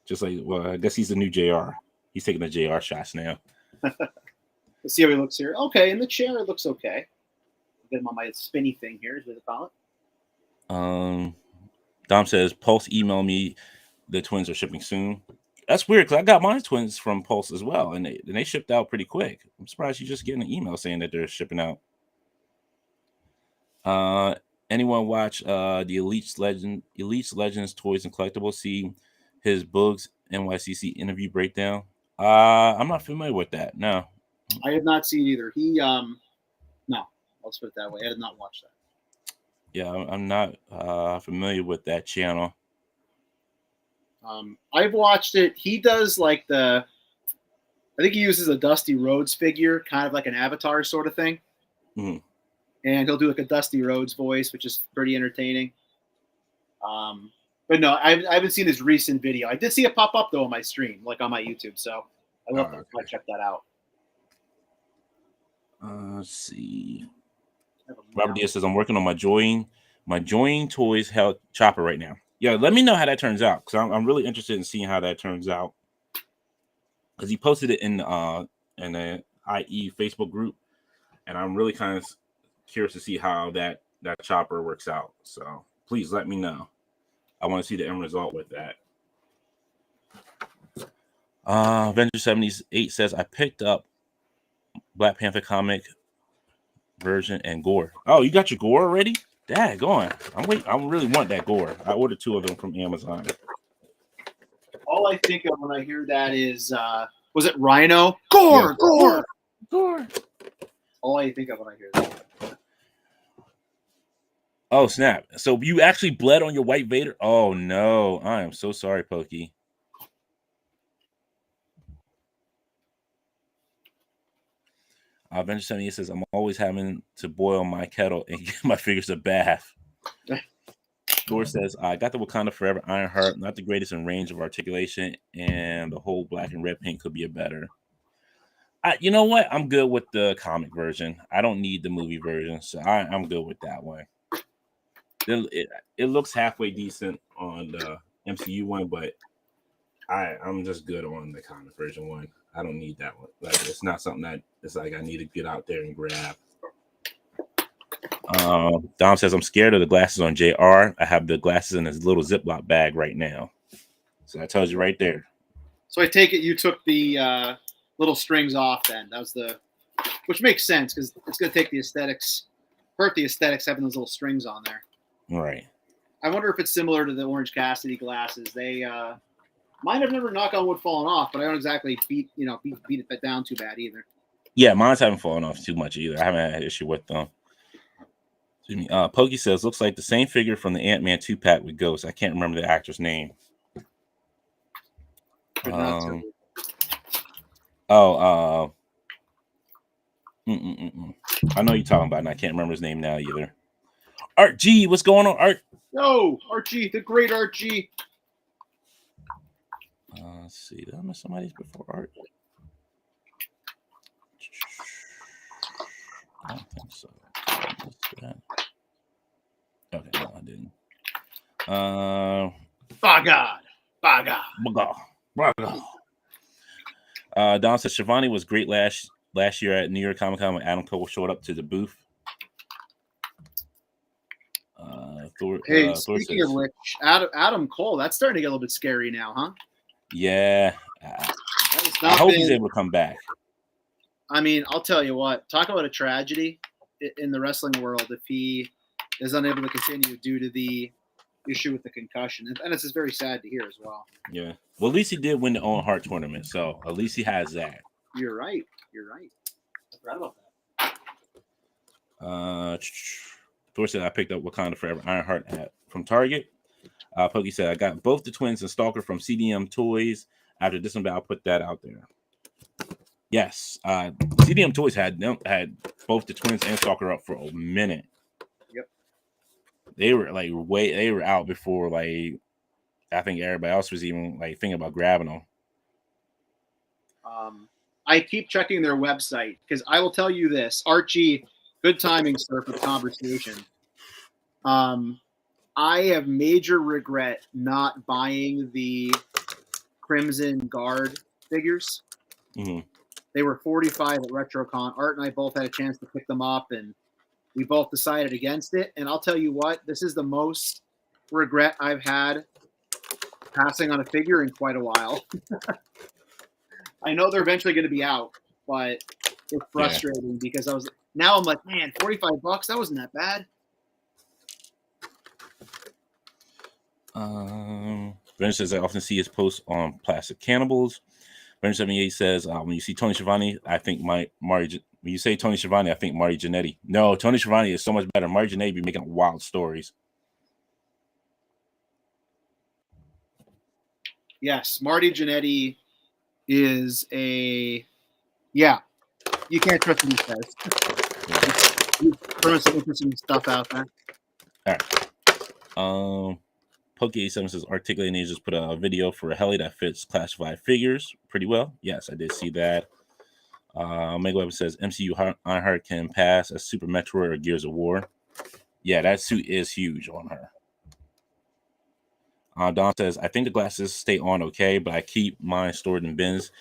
Just like, well, I guess he's the new JR. He's taking the JR shots now. Let's see how he looks here. Okay, in the chair, it looks okay. Get him on my spinny thing here, is what they call it. Dom says, Pulse email me. The twins are shipping soon. That's weird because I got my twins from Pulse as well, and they shipped out pretty quick. I'm surprised you just getting an email saying that they're shipping out. Anyone watch the Elite's Legends Toys and Collectibles? See his Bugs NYCC interview breakdown? I'm not familiar with that. No, I have not seen either. No, let's put it that way. I did not watch that. Yeah, I'm not familiar with that channel. I've watched it. He does like I think he uses a Dusty Rhodes figure, kind of like an avatar sort of thing. Mm-hmm. And he'll do like a Dusty Rhodes voice, which is pretty entertaining. But no, I haven't seen his recent video. I did see it pop up though on my stream, like on my YouTube. So I will have to check that out. Let's see. Robert Diaz says, I'm working on my Join Toys Hell Chopper right now. Yeah, let me know how that turns out because I'm really interested in seeing how that turns out. Because he posted it in the IE Facebook group, and I'm really kind of curious to see how that chopper works out. So please let me know. I want to see the end result with that. Venture 78 says, I picked up Black Panther comic version and gore. Oh, you got your gore already? Dad, go on. I really want that gore. I ordered 2 of them from Amazon. All I think of when I hear that is, was it Rhino? Gore, yeah. Gore. All I think of when I hear that. Oh, snap. So you actually bled on your White Vader? Oh, no. I am so sorry, Pokey. Venture 78 says, I'm always having to boil my kettle and give my figures a bath. Thor says, I got the Wakanda Forever Ironheart, not the greatest in range of articulation, and the whole black and red paint could be a better. You know what? I'm good with the comic version. I don't need the movie version, so I'm good with that one. It looks halfway decent on the MCU one, but I'm just good on the comic version one. I don't need that one. Like, it's not something that it's like I need to get out there and grab. Dom says, I'm scared of the glasses on JR. I have the glasses in his little Ziploc bag right now. So that tells you right there. So I take it you took the little strings off then. That was which makes sense because it's going to take the aesthetics, hurt the aesthetics having those little strings on there. Right. I wonder if it's similar to the Orange Cassidy glasses. They mine have never, knock on wood, fallen off, but I don't exactly beat it down too bad either. Yeah, mine haven't fallen off too much either. I haven't had an issue with them. Pokey says, looks like the same figure from the Ant-Man 2-pack with Ghost. I can't remember the actor's name. I know you're talking about, and I can't remember his name now either. Art G, what's going on, Art? Yo, Art G, the great Art G. Let's see. Did I miss somebody's before Art? I don't think so. Okay, no, I didn't. Don says Shivani was great last year at New York Comic Con when Adam Cole showed up to the booth. Speaking of which, Adam Cole, that's starting to get a little bit scary now, huh? Yeah. I hope he's able to come back. I mean, I'll tell you what. Talk about a tragedy. in the wrestling world if he is unable to continue due to the issue with the concussion. And it's just very sad to hear as well. Yeah. Well, at least he did win the Owen Hart tournament, so at least he has that. You're right. I forgot about that. Thor said I picked up Wakanda Forever Ironheart from Target. Pokey said I got both the twins and Stalker from CDM Toys. After this one, I'll put that out there. Yes, CDM Toys had both the twins and Stalker up for a minute. Yep. They were out before I think everybody else was even thinking about grabbing them. I keep checking their website because I will tell you this, Archie. Good timing, sir, for the conversation. I have major regret not buying the Crimson Guard figures. Mm-hmm. They were 45 at RetroCon. Art and I both had a chance to pick them up, and we both decided against it. And I'll tell you what, this is the most regret I've had passing on a figure in quite a while. I know they're eventually going to be out, but it's frustrating because I'm like, man, $45, that wasn't that bad. Brandon says I often see his posts on plastic cannibals. Brandon 78 says when you see Tony Shivani, I think Marty. When you say Tony Shivani, I think Marty Jannetty. No, Tony Shivani is so much better. Marty Jannetty be making wild stories. Yes, Marty Jannetty is you can't trust what he says. He's throwing some interesting stuff out there. All right. Poke87 says Articulate Ninja just put a video for a heli that fits classified figures pretty well. Yes, I did see that. Omega Weapon says MCU Ironheart can pass as Super Metroid or Gears of War. Yeah, that suit is huge on her. Don says, I think the glasses stay on okay, but I keep mine stored in bins,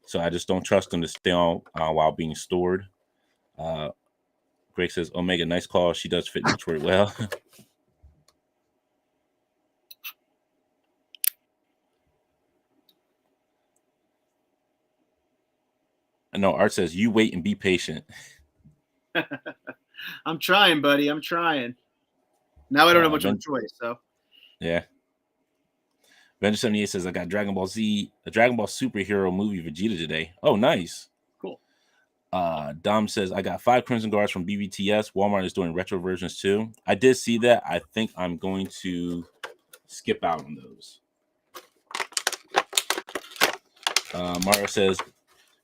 so I just don't trust them to stay on while being stored. Greg says, Omega, nice call. She does fit Metroid well. No, Art says, you wait and be patient. I'm trying, buddy. I'm trying. Now I don't have much of a choice, so. Yeah. Avenger 78 says, I got Dragon Ball Z, a Dragon Ball superhero movie Vegeta today. Oh, nice. Cool. Dom says, I got 5 Crimson Guards from BBTS. Walmart is doing retro versions too. I did see that. I think I'm going to skip out on those. Mario says,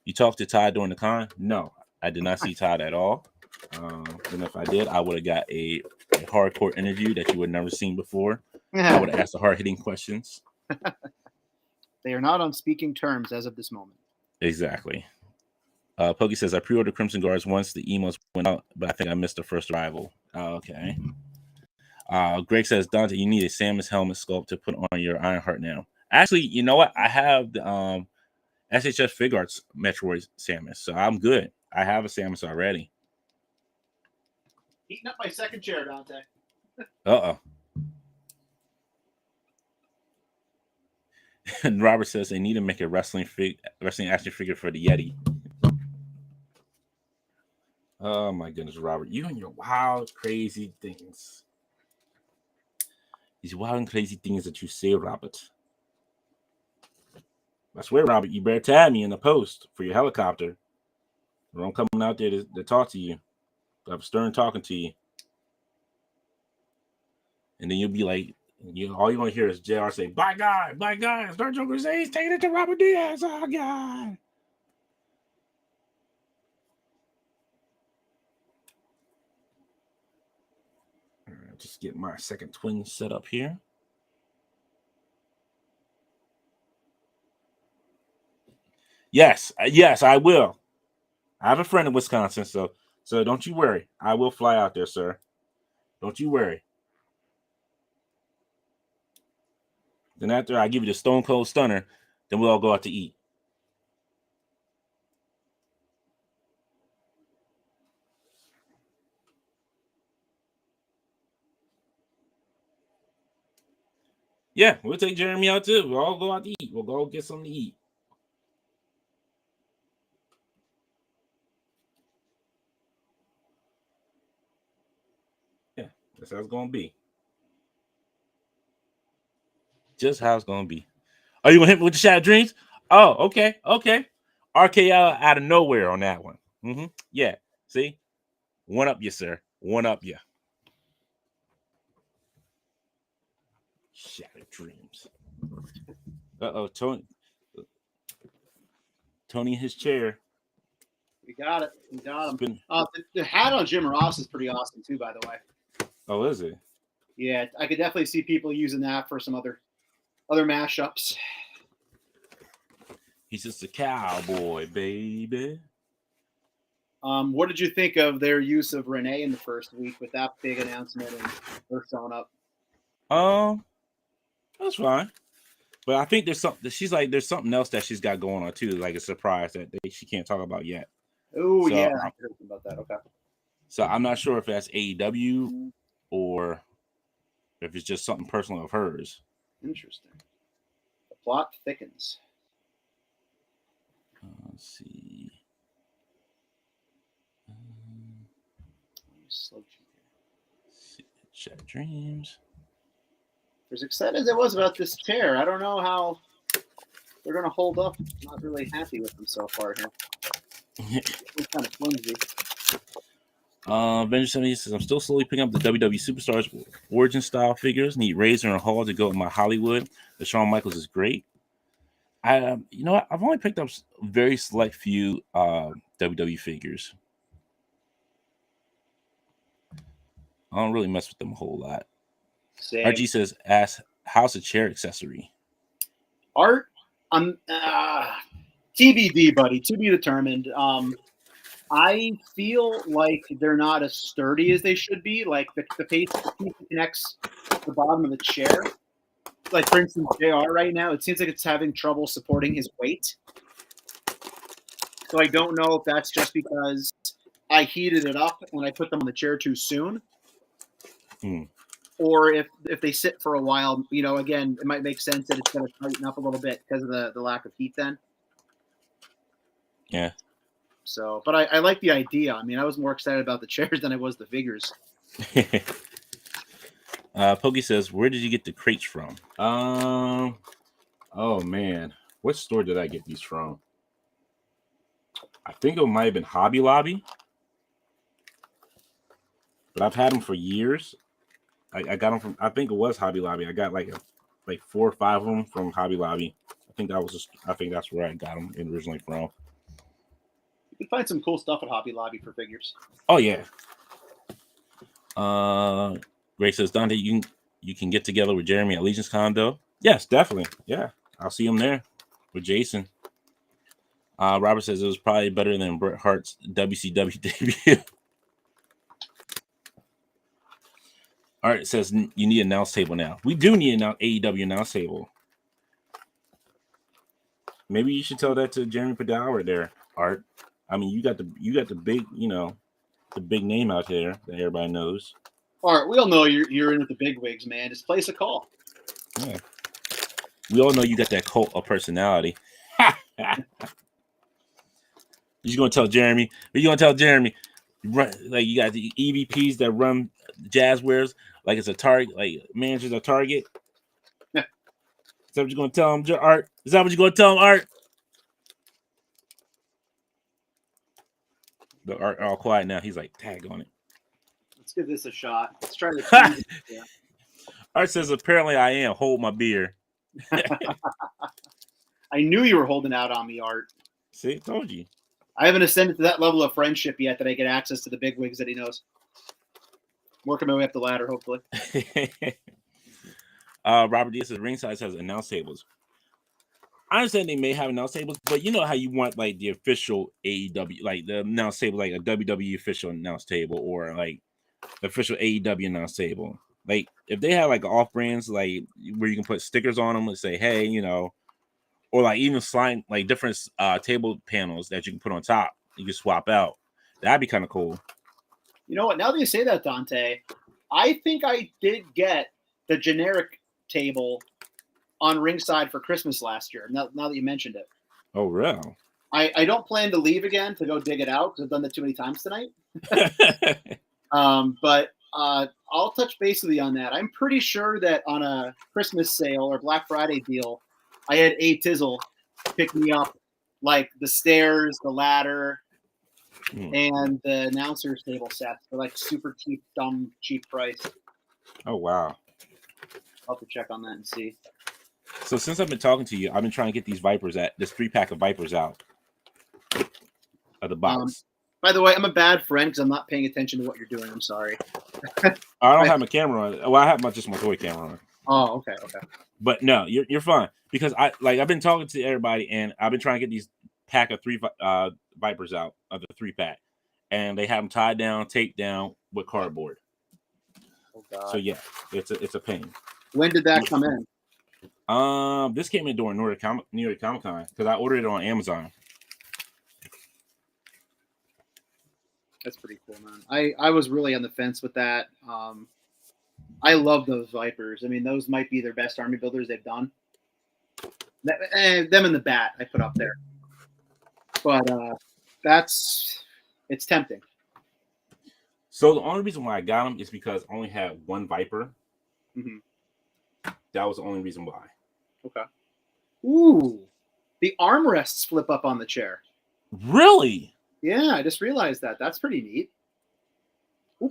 you talked to Todd during the con? No, I did not see Todd at all. And if I did, I would have got a hardcore interview that you would have never seen before. I would have asked the hard-hitting questions. They are not on speaking terms as of this moment. Exactly. Pokey says, I pre-ordered Crimson Guards once the emos went out, but I think I missed the first arrival. Okay. Greg says, Dante, you need a Samus helmet sculpt to put on your Ironheart now. Actually, you know what? I have the SHF Fig Arts Metroid Samus, so I'm good. I have a Samus already. Heating up my second chair, Dante. Uh-oh. And Robert says they need to make a wrestling action figure for the Yeti. Oh my goodness, Robert. You and your wild, crazy things. These wild and crazy things that you say, Robert. I swear, Robert, you better tag me in the post for your helicopter. Or I'm coming out there to talk to you. I'm stern talking to you. And then you'll be like, all you're going to hear is JR say, Black guy, Star Joker says he's taking it to Robert Diaz. Oh, God. All right, just get my second twin set up here. Yes, I will. I have a friend in Wisconsin, so don't you worry. I will fly out there, sir. Don't you worry. Then after I give you the Stone Cold Stunner, then we'll all go out to eat. Yeah, we'll take Jeremy out too. We'll all go out to eat. We'll go get something to eat. That's how it's gonna be. Just how it's gonna be. Are you gonna hit me with the Shattered Dreams? Oh, okay. RKO out of nowhere on that one. Yeah. See? One up you, sir. One up you. Shattered Dreams. Uh-oh, Tony in his chair. We got it. We got him. The hat on Jim Ross is pretty awesome too, by the way. Oh, is it? Yeah, I could definitely see people using that for some other mashups. He's just a cowboy, baby. What did you think of their use of Renee in the first week with that big announcement and her showing up? That's fine. But I think there's something else that she's got going on too, like a surprise that she can't talk about yet. Oh, yeah, I heard about that. Okay. So I'm not sure if that's AEW or if it's just something personal of hers. Interesting. The plot thickens. Let's see. Shattered Dreams. As excited as I was about this chair, I don't know how they're going to hold up. I'm not really happy with them so far here. It's kind of flimsy. Benjamin 70 says, I'm still slowly picking up the WWE Superstars origin style figures. Need Razor and Hall to go with my Hollywood. The Shawn Michaels is great. You know what? I've only picked up very select few WWE figures. I don't really mess with them a whole lot. Same. RG says, ask, how's the chair accessory? Art, TBD, buddy. To be determined. I feel like they're not as sturdy as they should be. Like the piece that connects the bottom of the chair. Like, for instance, JR right now, it seems like it's having trouble supporting his weight. So I don't know if that's just because I heated it up when I put them on the chair too soon. Or if they sit for a while, you know, again, it might make sense that it's going to tighten up a little bit because of the lack of heat then. Yeah. So, but I like the idea. I mean, I was more excited about the chairs than I was the figures. Pokey says, where did you get the crates from? Oh man, what store did I get these from? I think it might have been Hobby Lobby, but I've had them for years. I got them from, I think it was Hobby Lobby. I got like 4 or 5 of them from Hobby Lobby. I think that's where I got them originally from. You can find some cool stuff at Hobby Lobby for figures. Oh yeah. Ray says, Dante, you can get together with Jeremy at Legion's Condo. Yes, definitely. Yeah, I'll see him there with Jason. Robert says it was probably better than Bret Hart's WCW debut. All right, it says you need an announce table now. We do need an AEW announce table. Maybe you should tell that to Jeremy Padawa there, Art. I mean, you got the big, the big name out there that everybody knows. All right, we all know you're in with the big wigs, man. Just place a call. Yeah. We all know you got that cult of personality. You're gonna tell Jeremy. You're gonna tell Jeremy, like you got the EVPs that run Jazzwares, like it's a Target, like managers a Target. Is that what you're gonna tell him, Art? Is that what you're gonna tell him, Art? The Art all quiet now. He's like, tag on it. Let's give this a shot. Let's try to. Yeah. Art says, apparently I am. Hold my beer. I knew you were holding out on me, Art. See, told you. I haven't ascended to that level of friendship yet that I get access to the big wigs that he knows. Working my way up the ladder, hopefully. Robert Diaz says, ringside has announce tables. I understand they may have announce tables, but you know how you want like the official AEW, like the announce table, like a WWE official announce table, or like the official AEW announce table. Like if they have like off brands, like where you can put stickers on them and say, hey, or like even slide like different table panels that you can put on top, you can swap out. That'd be kind of cool. You know what? Now that you say that, Dante, I think I did get the generic table on ringside for Christmas last year. Now that you mentioned it. Oh, really? I don't plan to leave again to go dig it out because I've done that too many times tonight. But I'll touch base with you on that. I'm pretty sure that on a Christmas sale or Black Friday deal, I had A Tizzle pick me up like the stairs, the ladder, and the announcer's table sets for like super cheap, dumb, cheap price. Oh wow! I'll have to check on that and see. So since I've been talking to you, I've been trying to get these Vipers this 3-pack of Vipers out of the box. By the way, I'm a bad friend because I'm not paying attention to what you're doing. I'm sorry. I don't have my camera on. Well, I have just my toy camera on. Oh, okay. But no, you're fine because I've been talking to everybody and I've been trying to get these pack of 3 Vipers out of the 3-pack, and they have them tied down, taped down with cardboard. Oh God. So yeah, it's a pain. When did that come in? This came in during New York Comic Con because I ordered it on Amazon. That's pretty cool, man. I was really on the fence with that. I love those Vipers. I mean, those might be their best army builders they've done. Them and the Bat I put up there. But it's tempting. So the only reason why I got them is because I only had one Viper. Mm-hmm. That was the only reason why. Okay. Ooh, the armrests flip up on the chair. Really? Yeah, I just realized that. That's pretty neat. Ooh,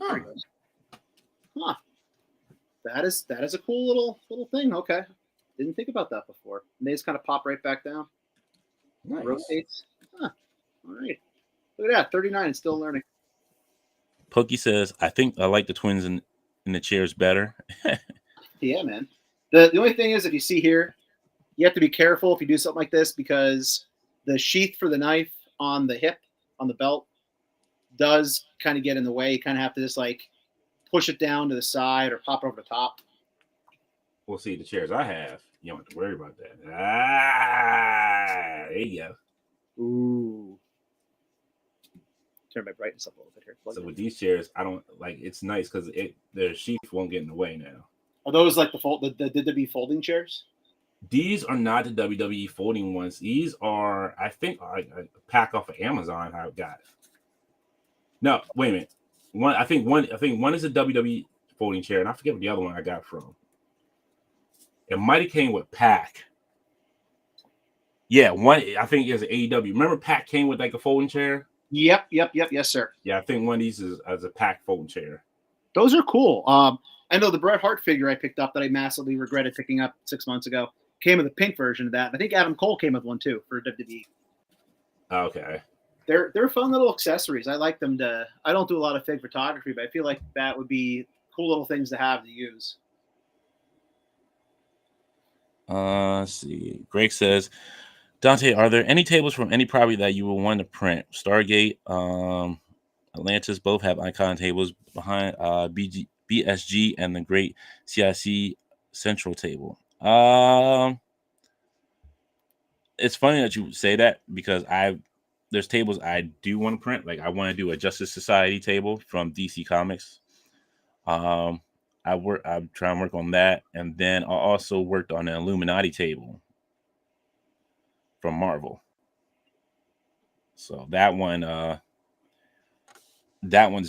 huh. That is a cool little thing. Okay. Didn't think about that before. And they just kind of pop right back down. Nice. Rotates. Huh. All right. Look at that. 39 and still learning. Pokey says, I think I like the twins in the chairs better. Yeah, man. The only thing is, if you see here, you have to be careful if you do something like this because the sheath for the knife on the hip, on the belt, does kind of get in the way. You kind of have to just like push it down to the side or pop it over the top. We'll see the chairs I have. You don't have to worry about that. There you go. Ooh. Turn my brightness up a little bit here. So with these chairs, I don't like. It's nice because their sheath won't get in the way now. Are those like the WWE folding chairs? These are not the WWE folding ones. These are, I think, a pack off of Amazon. I got it. No, wait a minute. I think one is a WWE folding chair, and I forget what the other one I got from. It might have came with Pack. Yeah, one I think is an AEW. Remember, Pack came with like a folding chair. Yep. Yes, sir. Yeah, I think one of these is as a Pack folding chair. Those are cool. I know the Bret Hart figure I picked up that I massively regretted picking up 6 months ago came with a pink version of that. I think Adam Cole came with one too for WWE. Okay. They're fun little accessories. I like them to. I don't do a lot of fig photography, but I feel like that would be cool little things to have to use. Let's see. Greg says, Dante, are there any tables from any property that you will want to print? Stargate, Atlantis both have icon tables behind BSG and the Great CIC Central table. It's funny that you say that because there's tables I do want to print. Like I want to do a Justice Society table from DC Comics. I try and work on that, and then I also worked on an Illuminati table from Marvel. So that one's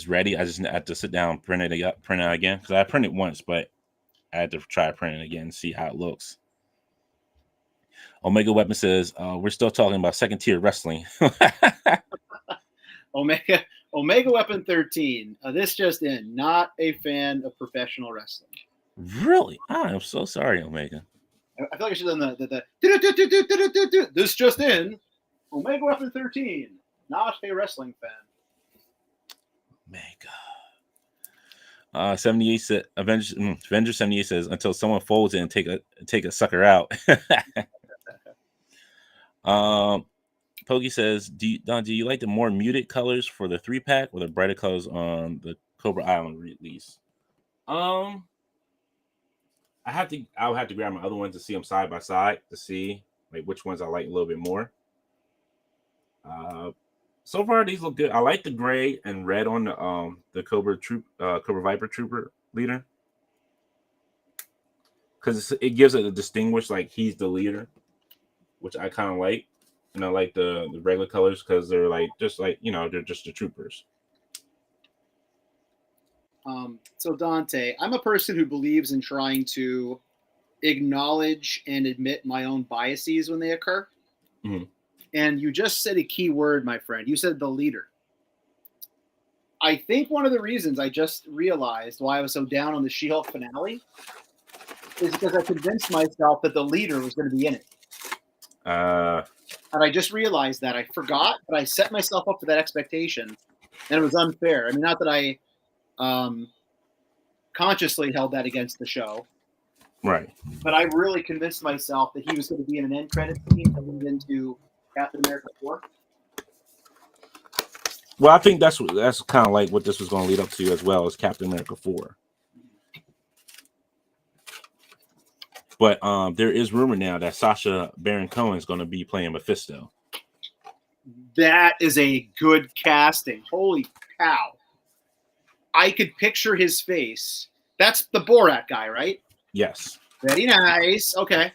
ready. I just have to sit down and print it out again because I printed once, but I had to try printing it again and see how it looks. Omega Weapon says we're still talking about second tier wrestling. Omega Weapon 13. This just in. Not a fan of professional wrestling. Really? I'm so sorry, Omega. I feel like I should have done the this just in. Omega Weapon 13. Not a wrestling fan. Omega. 78 said Avenger 78 says until someone folds it and take a sucker out. Pokey says, do you like the more muted colors for the 3-pack or the brighter colors on the Cobra Island release? I'll have to grab my other ones to see them side by side to see like which ones I like a little bit more. So far these look good. I like the gray and red on the Cobra Viper Trooper leader because it gives it a distinguished like he's the leader, which I kind of like. And I like the regular colors because they're like just like they're just the troopers. So Dante, I'm a person who believes in trying to acknowledge and admit my own biases when they occur. Mhm. And you just said a key word, my friend. You said the leader. I think one of the reasons I just realized why I was so down on the She-Hulk finale is because I convinced myself that the leader was going to be in it. And I just realized that I forgot, but I set myself up for that expectation, and it was unfair. I mean, not that I consciously held that against the show, Right. but I really convinced myself that he was going to be in an end credit scene that lead into Captain America 4. Well, I think that's kind of like what this was going to lead up to as well as Captain America 4. But there is rumor now that Sacha Baron Cohen is going to be playing Mephisto. That is a good casting. Holy cow. I could picture his face. That's the Borat guy, right? Yes. Very nice. Okay.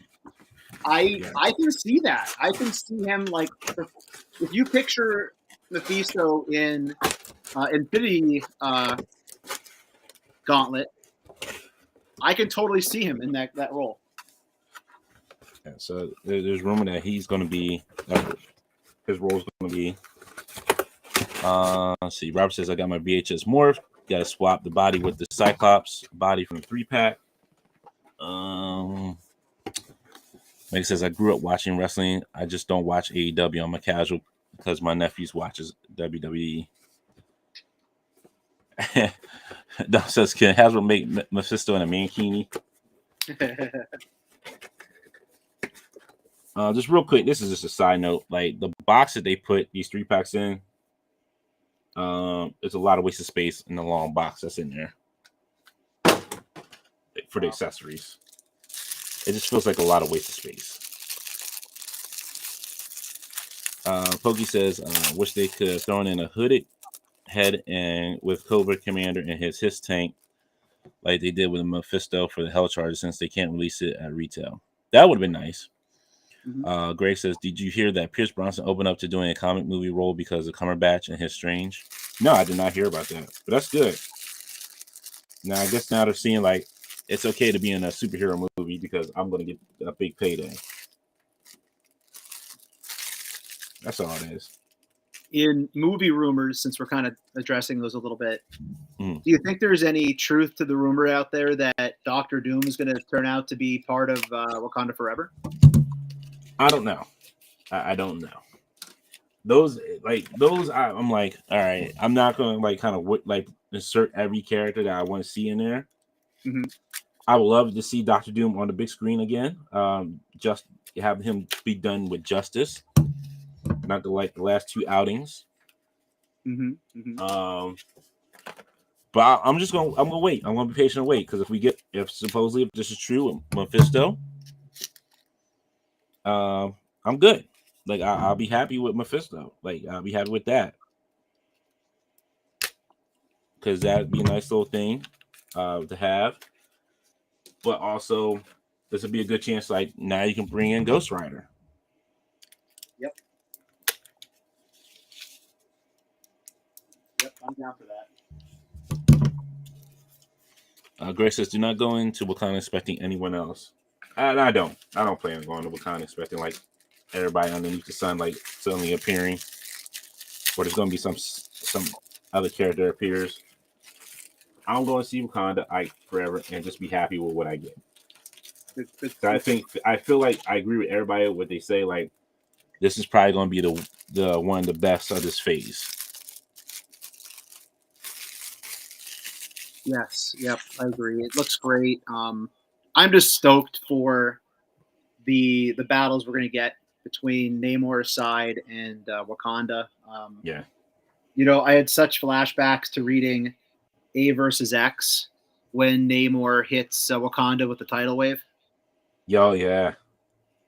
Yeah. I can see that. I can see him like if you picture Mephisto in Infinity Gauntlet, I can totally see him in that role. Yeah, so there's rumor that he's going to be his role's going to be. Let's see. Robert says I got my VHS morph. Got to swap the body with the Cyclops body from the 3-pack. Meg says I grew up watching wrestling. I just don't watch AEW. I'm a casual because my nephews watches WWE. Don says, can Hasbro make Mephisto in a mankini? Just real quick, this is just a side note. Like the box that they put these 3-packs in, it's a lot of wasted space in the long box that's in there for the accessories. It just feels like a lot of wasted space. Pokey says, wish they could have thrown in a hooded head and with Cobra Commander and his tank like they did with Mephisto for the Hell Charger since they can't release it at retail. That would have been nice. Mm-hmm. Greg says, did you hear that Pierce Bronson opened up to doing a comic movie role because of Cumberbatch and his Strange? No, I did not hear about that, but that's good. Now, I guess now they're seeing like it's okay to be in a superhero movie because I'm going to get a big payday. That's all it is. In movie rumors, since we're kind of addressing those a little bit, do you think there's any truth to the rumor out there that Doctor Doom is going to turn out to be part of Wakanda Forever? I don't know. I don't know. Those, I'm like, all right, I'm not going to like kind of like insert every character that I want to see in there. Mm-hmm. I would love to see Doctor Doom on the big screen again. Just have him be done with justice. Not the last 2 outings. Mm-hmm. Mm-hmm. But I'm gonna wait. I'm gonna be patient and wait because if supposedly this is true with Mephisto, I'm good. Like I'll be happy with Mephisto. Like I'll be happy with that because that'd be a nice little thing to have. But also, this would be a good chance. Like now you can bring in Ghost Rider. Yep, I'm down for that. Grace says, do not go into Wakanda expecting anyone else. I don't plan on going to Wakanda expecting like everybody underneath the sun like suddenly appearing. Or there's going to be some other character appears. I'm going to see Wakanda forever and just be happy with what I get. I feel like I agree with everybody what they say. Like this is probably going to be the one of the best of this phase. Yes, yep, I agree. It looks great. I'm just stoked for the battles we're going to get between Namor's side and Wakanda. Yeah. You know, I had such flashbacks to reading A versus X when Namor hits Wakanda with the tidal wave. Yo, yeah.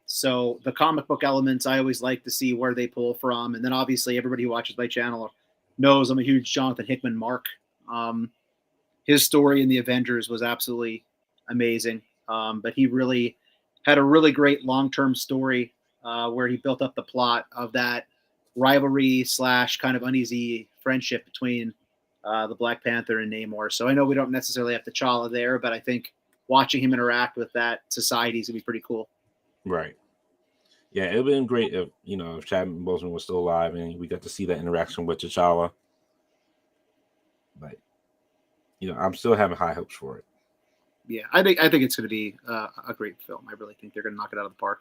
So the comic book elements, I always like to see where they pull from. And then obviously everybody who watches my channel knows I'm a huge Jonathan Hickman mark. His story in the Avengers was absolutely amazing. But he really had a really great long-term story where he built up the plot of that rivalry / kind of uneasy friendship between the Black Panther and Namor. So I know we don't necessarily have T'Challa there, but I think watching him interact with that society is gonna be pretty cool. Right. Yeah, it would have been great if if Chadwick Boseman was still alive and we got to see that interaction with T'Challa. But I'm still having high hopes for it. Yeah, I think it's going to be a great film. I really think they're going to knock it out of the park.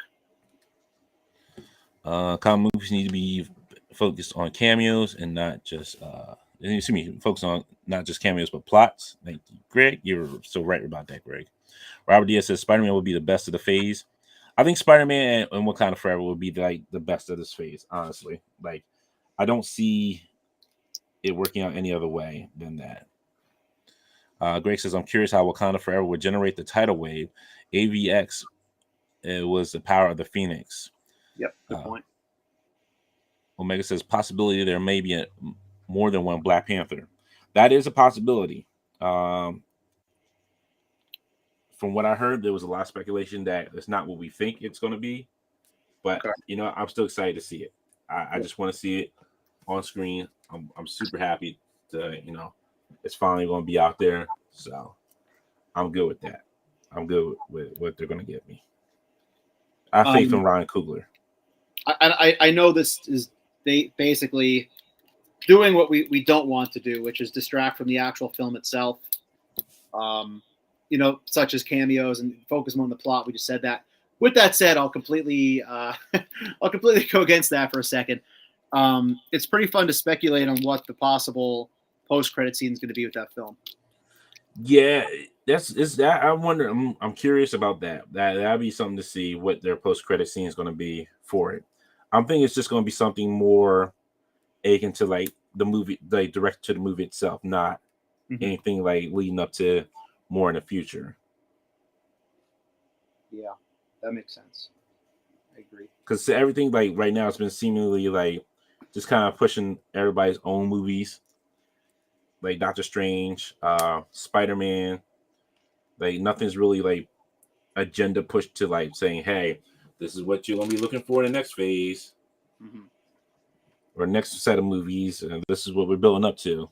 Comic movies need to be focused on cameos and not just focus on not just cameos but plots. Thank you, Greg. You're so right about that, Greg. Robert Diaz says Spider-Man will be the best of the phase. I think Spider-Man and Wakanda Forever will be like the best of this phase, honestly. Like, I don't see it working out any other way than that. Greg says, I'm curious how Wakanda Forever would generate the tidal wave. AVX was the power of the Phoenix. Yep, good point. Omega says, possibility there may be more than one Black Panther. That is a possibility. From what I heard, there was a lot of speculation that it's not what we think it's going to be. But, I'm still excited to see it. I just want to see it on screen. I'm super happy to, it's finally going to be out there. So I'm good with that. I'm good with what they're going to give me. I have faith in Ryan Coogler. I know this is basically doing what we don't want to do, which is distract from the actual film itself. Such as cameos and focus more on the plot. We just said that. With that said, I'll completely go against that for a second. It's pretty fun to speculate on what the possible post-credit scene is going to be with that film. Yeah, that. I wonder. I'm curious about that. That'd be something to see what their post-credit scene is going to be for it. I'm thinking it's just going to be something more akin to like the movie, like direct to the movie itself, not anything like leading up to more in the future. Yeah, that makes sense. I agree. Because everything like right now, it's been seemingly like just kind of pushing everybody's own movies, like Doctor Strange, Spider-Man. Like nothing's really like agenda pushed to like saying, "Hey, this is what you're gonna be looking for in the next phase, or next set of movies, and this is what we're building up to."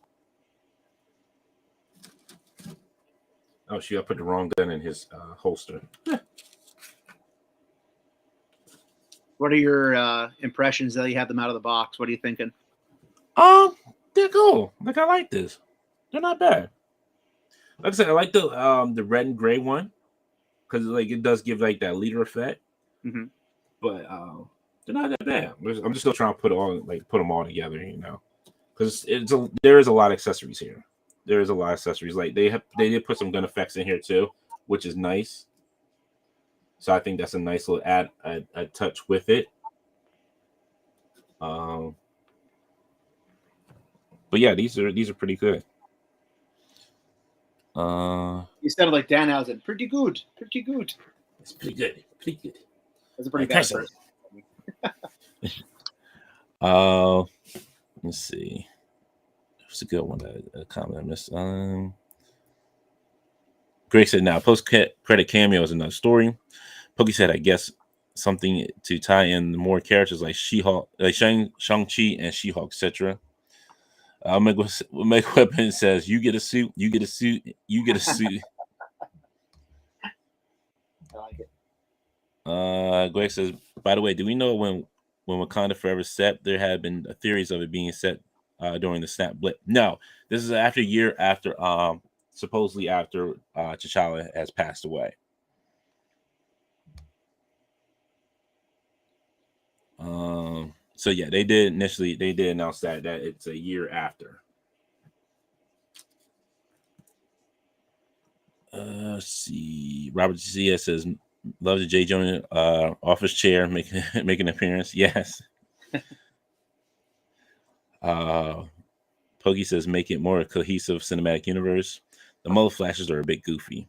Oh, shoot! I put the wrong gun in his holster. What are your impressions that you have them out of the box? What are you thinking? They're cool. Like I like this. They're not bad. Like I said, I like the red and gray one because like it does give like that leader effect. But they're not that bad. I'm just still trying to put them all together, because there is a lot of accessories here. There is a lot of accessories. Like they did put some gun effects in here too, which is nice. So I think that's a nice little add a touch with it. But yeah, these are pretty good. You sounded like Danhausen. Pretty good. Pretty good. It's pretty good. Pretty good. That's a pretty bad person. Let's see. It's a good one. A comment I missed. Greg said, "Now post-credit cameo is another story." Pokey said, "I guess something to tie in more characters like She-Hulk, like Shang-Chi and She-Hulk, etc." Make Weapon says, "You get a suit. You get a suit. You get a suit." I like it. Greg says, "By the way, do we know when Wakanda Forever set? There had been theories of it being set during the snap blip. No, this is after a year after, supposedly after T'Challa has passed away. So yeah, they did announce that it's a year after. Let's see. Robert C.S. says, "Love the J. Jonah office chair making an appearance." Yes. Pokey says, "Make it more a cohesive cinematic universe." The mullet flashes are a bit goofy.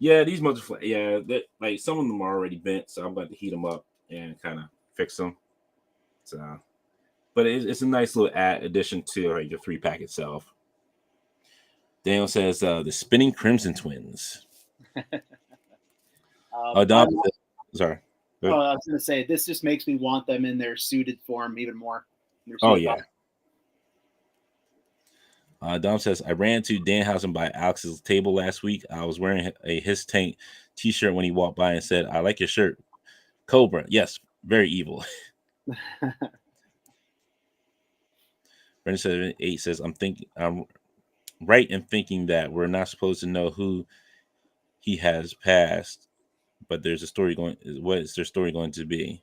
Yeah, these mullet flashes. Yeah, like some of them are already bent, so I'm about to heat them up and kind of fix them. So, but it's a nice little addition to like the 3-pack itself. Daniel says, "The spinning Crimson Twins." Don, sorry. I was going to say, this just makes me want them in their suited form even more. Oh yeah. Dom says, I ran to Danhausen by Alex's table last week. I was wearing a His Tank t-shirt when he walked by and said, I like your shirt. Cobra. Yes, very evil. Brenda 78 says, I'm right in thinking that we're not supposed to know who he has passed, but there's a story going. What is their story going to be?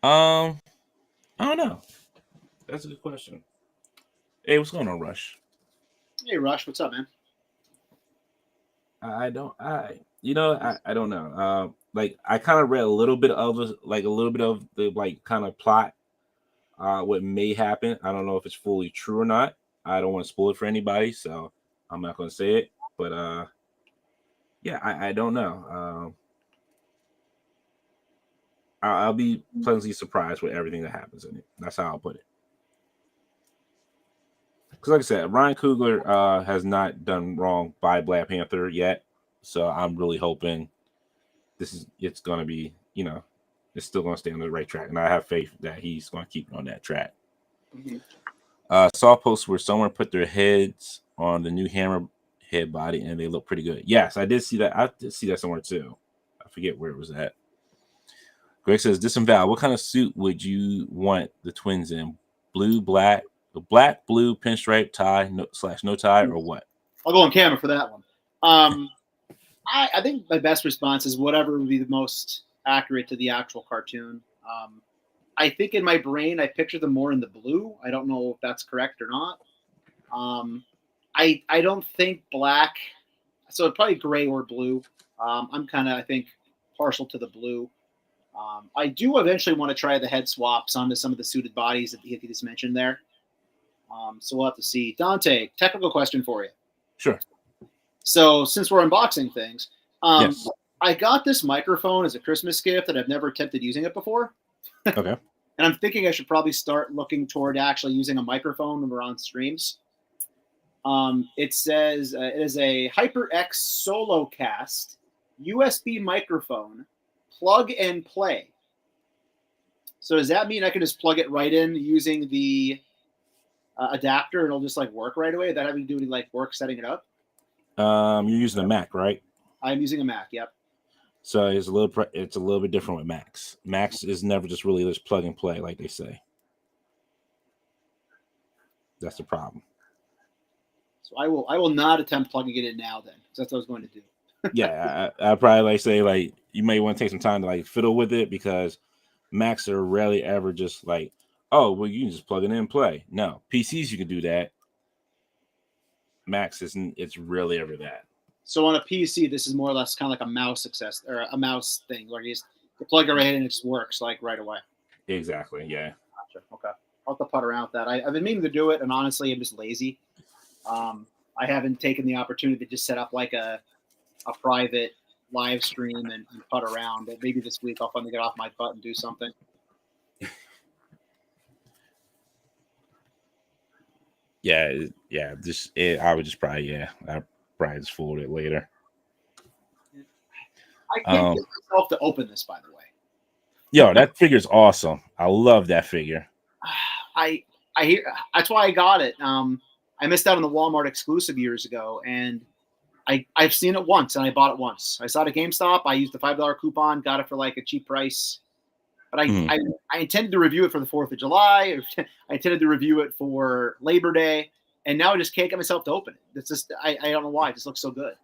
I don't know. That's a good question. Hey, what's going on, Rush? Hey, Rush, what's up, man? I don't know. Like I kind of read a little bit of the like kind of plot, what may happen. I don't know if it's fully true or not. I don't want to spoil it for anybody, so I'm not going to say it. But yeah, I don't know. I'll be pleasantly surprised with everything that happens in it. That's how I'll put it. Because, like I said, Ryan Coogler has not done wrong by Black Panther yet, so I'm really hoping it's going to be, it's still going to stay on the right track, and I have faith that he's going to keep it on that track. Mm-hmm. Saw posts where someone put their heads on the new Hammerhead body, and they look pretty good. Yes, I did see that. I did see that somewhere too. I forget where it was at. Greg says, disavow. What kind of suit would you want the twins in? Blue, black, blue, pinstripe, tie, no tie, or what? I'll go on camera for that one. I think my best response is whatever would be the most accurate to the actual cartoon. I think in my brain, I picture them more in the blue. I don't know if that's correct or not. I don't think black, so probably gray or blue. I'm kind of, I think, partial to the blue. I do eventually want to try the head swaps onto some of the suited bodies that he just mentioned there. So we'll have to see. Dante, technical question for you. Sure. So since we're unboxing things, Yes. I got this microphone as a Christmas gift that I've never attempted using it before. Okay. And I'm thinking I should probably start looking toward actually using a microphone when we're on streams. It says it is a HyperX SoloCast USB microphone, plug and play. So does that mean I can just plug it right in using the adapter and it'll just like work right away without having to do any like work setting it up? You're using a Mac, right? I'm using a Mac. Yep. So it's a little bit different with Macs. Macs is never just really just plug and play, like they say. That's the problem. So I will not attempt plugging it in now then, because that's what I was going to do. Yeah, I probably like say like you may want to take some time to like fiddle with it because Macs are rarely ever just like, oh well, you can just plug it in and play. No, PCs you can do that. Macs isn't. It's rarely ever that. So on a PC, this is more or less kind of like a mouse success or a mouse thing, where you plug it right in and it just works like right away. Exactly. Yeah. Gotcha. Okay. I'll have to putt around with that. I've been meaning to do it, and honestly, I'm just lazy. I haven't taken the opportunity to just set up like a private live stream and putt around. But maybe this week I'll finally get off my butt and do something. Yeah. I would just probably I probably just fold it later. I can't get myself to open this, by the way. Yo, that figure's awesome. I love that figure. I hear that's why I got it. I missed out on the Walmart exclusive years ago, and I've seen it once, and I bought it once. I saw it at GameStop. I used the $5 coupon, got it for like a cheap price. But I intended to review it for the 4th of July. I intended to review it for Labor Day, and now I just can't get myself to open it. It's just I don't know why. It just looks so good.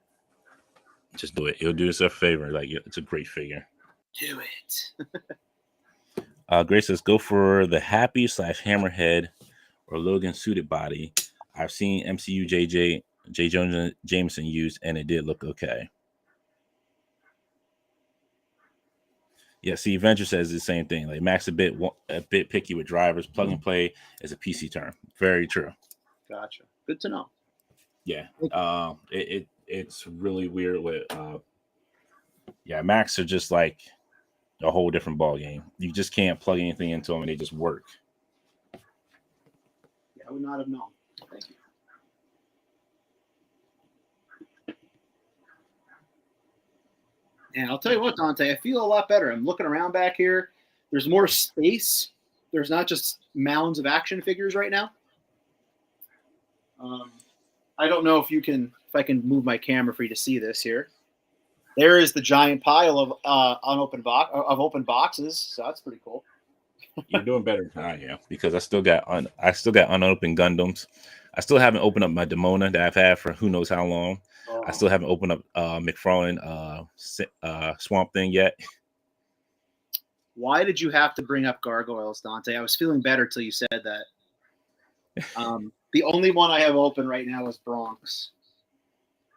Just do it. It'll do us a favor. Like it's a great figure. Do it. Grace says, go for the Happy / Hammerhead or Logan suited body. I've seen MCU J. Jonah Jameson used, and it did look okay. Yeah, see, Venture says the same thing. Like Max a bit picky with drivers. Plug and play is a PC term. Very true. Gotcha. Good to know. Yeah. It's really weird with Macs are just like a whole different ball game. You just can't plug anything into them and they just work. Yeah, I would not have known. Thank you. And I'll tell you what, Dante, I feel a lot better. I'm looking around back here. there's more space. There's not just mounds of action figures right now. I don't know if I can move my camera for you to see this here. There is the giant pile of open boxes. So that's pretty cool. You're doing better than I am because I still got unopened Gundams. I still haven't opened up my Demona that I've had for who knows how long. I still haven't opened up McFarlane Swamp Thing yet. Why did you have to bring up gargoyles, Dante? I was feeling better till you said that. The only one I have open right now is Bronx.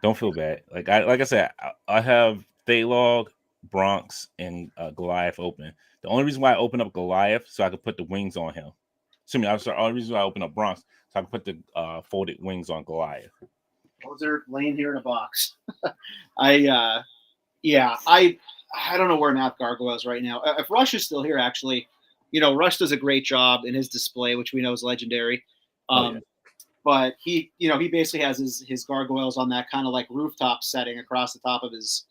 Don't feel bad. Like I said, I have Thaylog, Bronx, and Goliath open. The only reason why I opened up Goliath so I could put the wings on him. The only reason why I opened up Bronx so I could put the folded wings on Goliath. Those are laying here in a box. I don't know where I'm at gargoyles right now. If Rush is still here, actually, Rush does a great job in his display, which we know is legendary. But he basically has his gargoyles on that kind of like rooftop setting across the top of his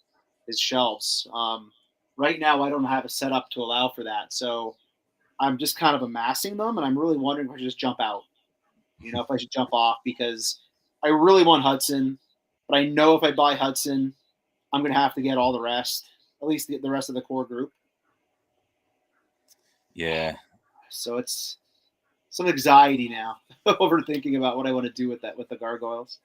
shelves. Right now, I don't have a setup to allow for that, so I'm just kind of amassing them, and I'm really wondering if I should just jump out. If I should jump off, because I really want Hudson, but I know if I buy Hudson, I'm going to have to get all the rest, at least the rest of the core group. Yeah. So it's some anxiety now over thinking about what I want to do with the gargoyles.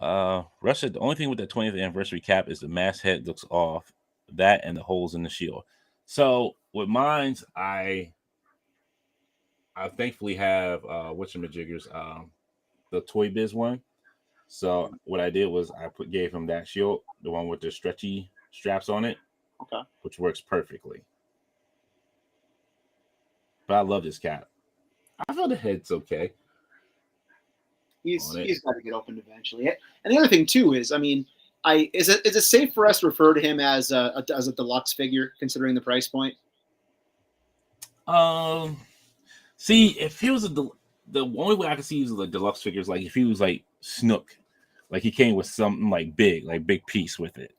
Russia, the only thing with the 20th anniversary cap is the masthead looks off. That and the holes in the shield. So with mines, I thankfully have whatchamajiggers, the Toy Biz one. So what I did was I gave him that shield, the one with the stretchy straps on it, which works perfectly. But I love this cap. I feel the head's okay. He's got to get opened eventually. And the other thing too is, is it safe for us to refer to him as a deluxe figure, considering the price point? See, if he was the only way I could see he was a deluxe figure is like if he was like Snook, like he came with something like big piece with it.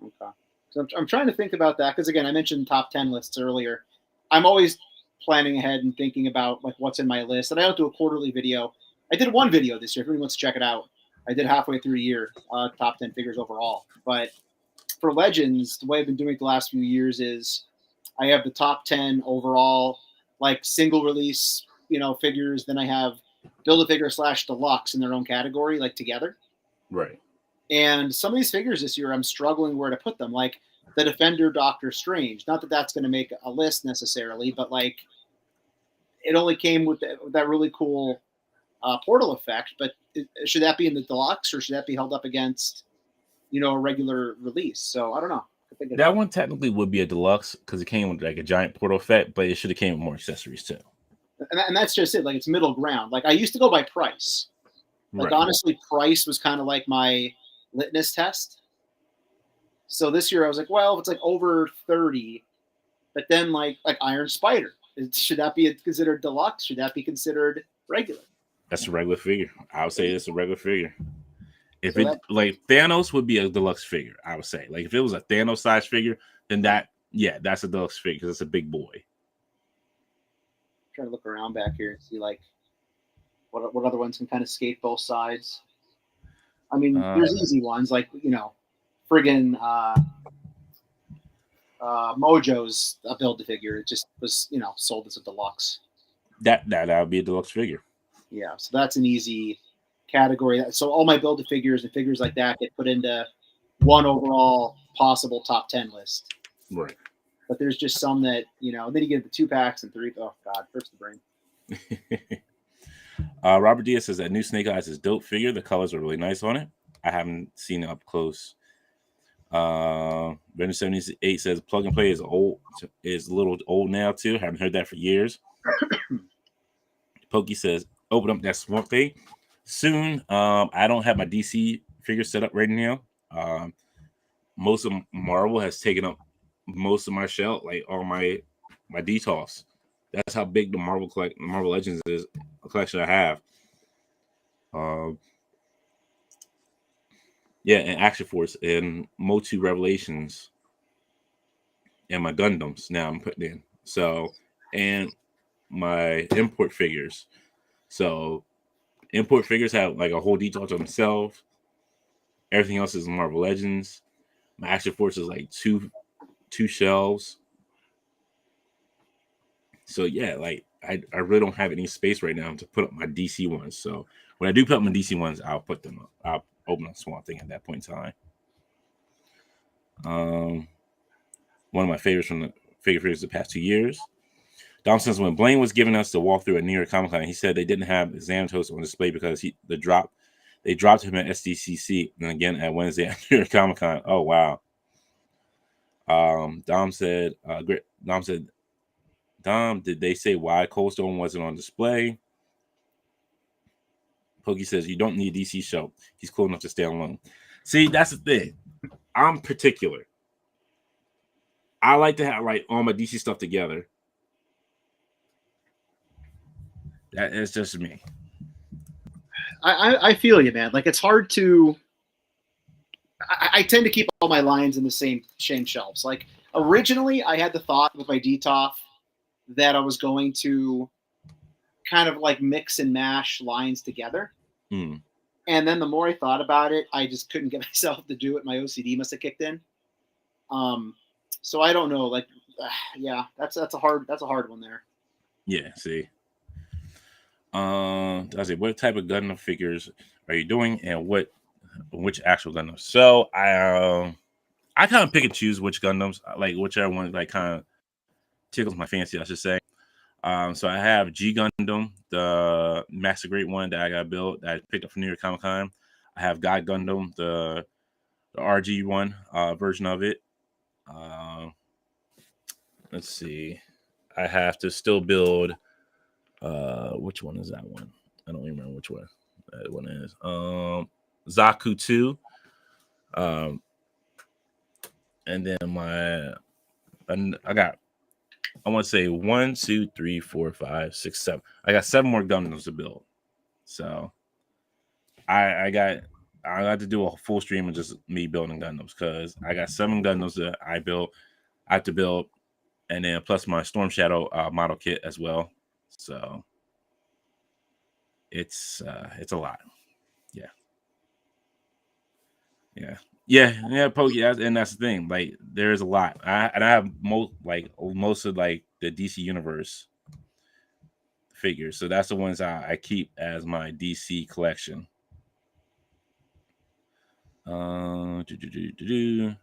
Okay, so I'm trying to think about that because again, I mentioned top 10 lists earlier. I'm always planning ahead and thinking about like what's in my list, and I don't do a quarterly video. I did one video this year. If anyone wants to check it out, I did halfway through the year, top 10 figures overall. But for Legends, the way I've been doing it the last few years is I have the top 10 overall, like single release, figures. Then I have Build-A-Figure / deluxe in their own category, like together. Right. And some of these figures this year, I'm struggling where to put them. Like the Defender Doctor Strange. Not that that's going to make a list necessarily, but like it only came with that really cool portal effect. But should that be in the deluxe or should that be held up against, a regular release? So I don't know. That one technically would be a deluxe because it came with like a giant portal effect, but it should have came with more accessories too. And that's just it. Like it's middle ground. Like I used to go by price. Like honestly, price was kind of like my litmus test. So this year I was like, well, if it's like over 30, but then like Iron Spider, should that be considered deluxe? Should that be considered regular? That's a regular figure. I would say it's a regular figure. If like Thanos would be a deluxe figure, I would say. Like if it was a Thanos size figure, then that's a deluxe figure because it's a big boy. Trying to look around back here and see like what other ones can kind of skate both sides. There's easy ones like friggin' Mojo's a Build-A-Figure. It just was sold as a deluxe. That would be a deluxe figure. Yeah, so that's an easy category. So all my Build-A-Figures and figures like that get put into one overall possible top 10 list. Right. But there's just some that, and then you get the 2-packs and 3. Oh, God, hurts the brain. Robert Diaz says that new Snake Eyes is dope figure. The colors are really nice on it. I haven't seen it up close. Bender 78 says plug and play is a little old now too. Haven't heard that for years. Pokey says open up that Swamp Thing soon. I don't have my DC figure set up right now. Most of Marvel has taken up most of my shelf, like all my DTOS. That's how big the Marvel Legends is, a collection I have. And Action Force and Motu Revelations and my Gundams. Now I'm putting in So, and my import figures. So, import figures have like a whole detail to themselves. Everything else is Marvel Legends. My Action Force is like two shelves. So yeah, like I really don't have any space right now to put up my DC ones. So when I do put up my DC ones, I'll put them up. I'll open a Swamp Thing at that point in time. One of my favorites from the figures the past 2 years. Dom says when Blaine was giving us the walkthrough at New York Comic Con, he said they didn't have Xanatos on display because they dropped him at SDCC and again at Wednesday at New York Comic Con. Oh wow. Dom said, Dom, did they say why Cold Stone wasn't on display? Pokey says you don't need a DC show. He's cool enough to stay alone. See, that's the thing. I'm particular. I like to have like all my DC stuff together. That is just me. I feel you, man. Like it's hard to. I tend to keep all my lines in the same shelves. Like originally, I had the thought with my DTOF that I was going to kind of like mix and mash lines together. Mm. And then the more I thought about it, I just couldn't get myself to do it. My OCD must have kicked in. So I don't know. Like, yeah, that's a hard one there. Yeah. See. I say, what type of Gundam figures are you doing, and which actual Gundams? So I kind of pick and choose which Gundams, like whichever one like kind of tickles my fancy, I should say. So I have G Gundam, the Master Grade one that I got built that I picked up from New York Comic Con. I have God Gundam, the RG one version of it. Let's see. I have to still build. Which one is that one? I don't even remember which one that one is. Zaku 2. And then I want to say 1, 2, 3, 4, 5, 6, 7. I got 7 more Gundams to build. So I got to do a full stream of just me building Gundams because I got 7 Gundams that I have to build, and then plus my Storm Shadow model kit as well. So it's a lot. Yeah, Pokey, and that's the thing. Like, there's a lot. I have most of like the DC universe figures, so that's the ones I keep as my DC collection. Omega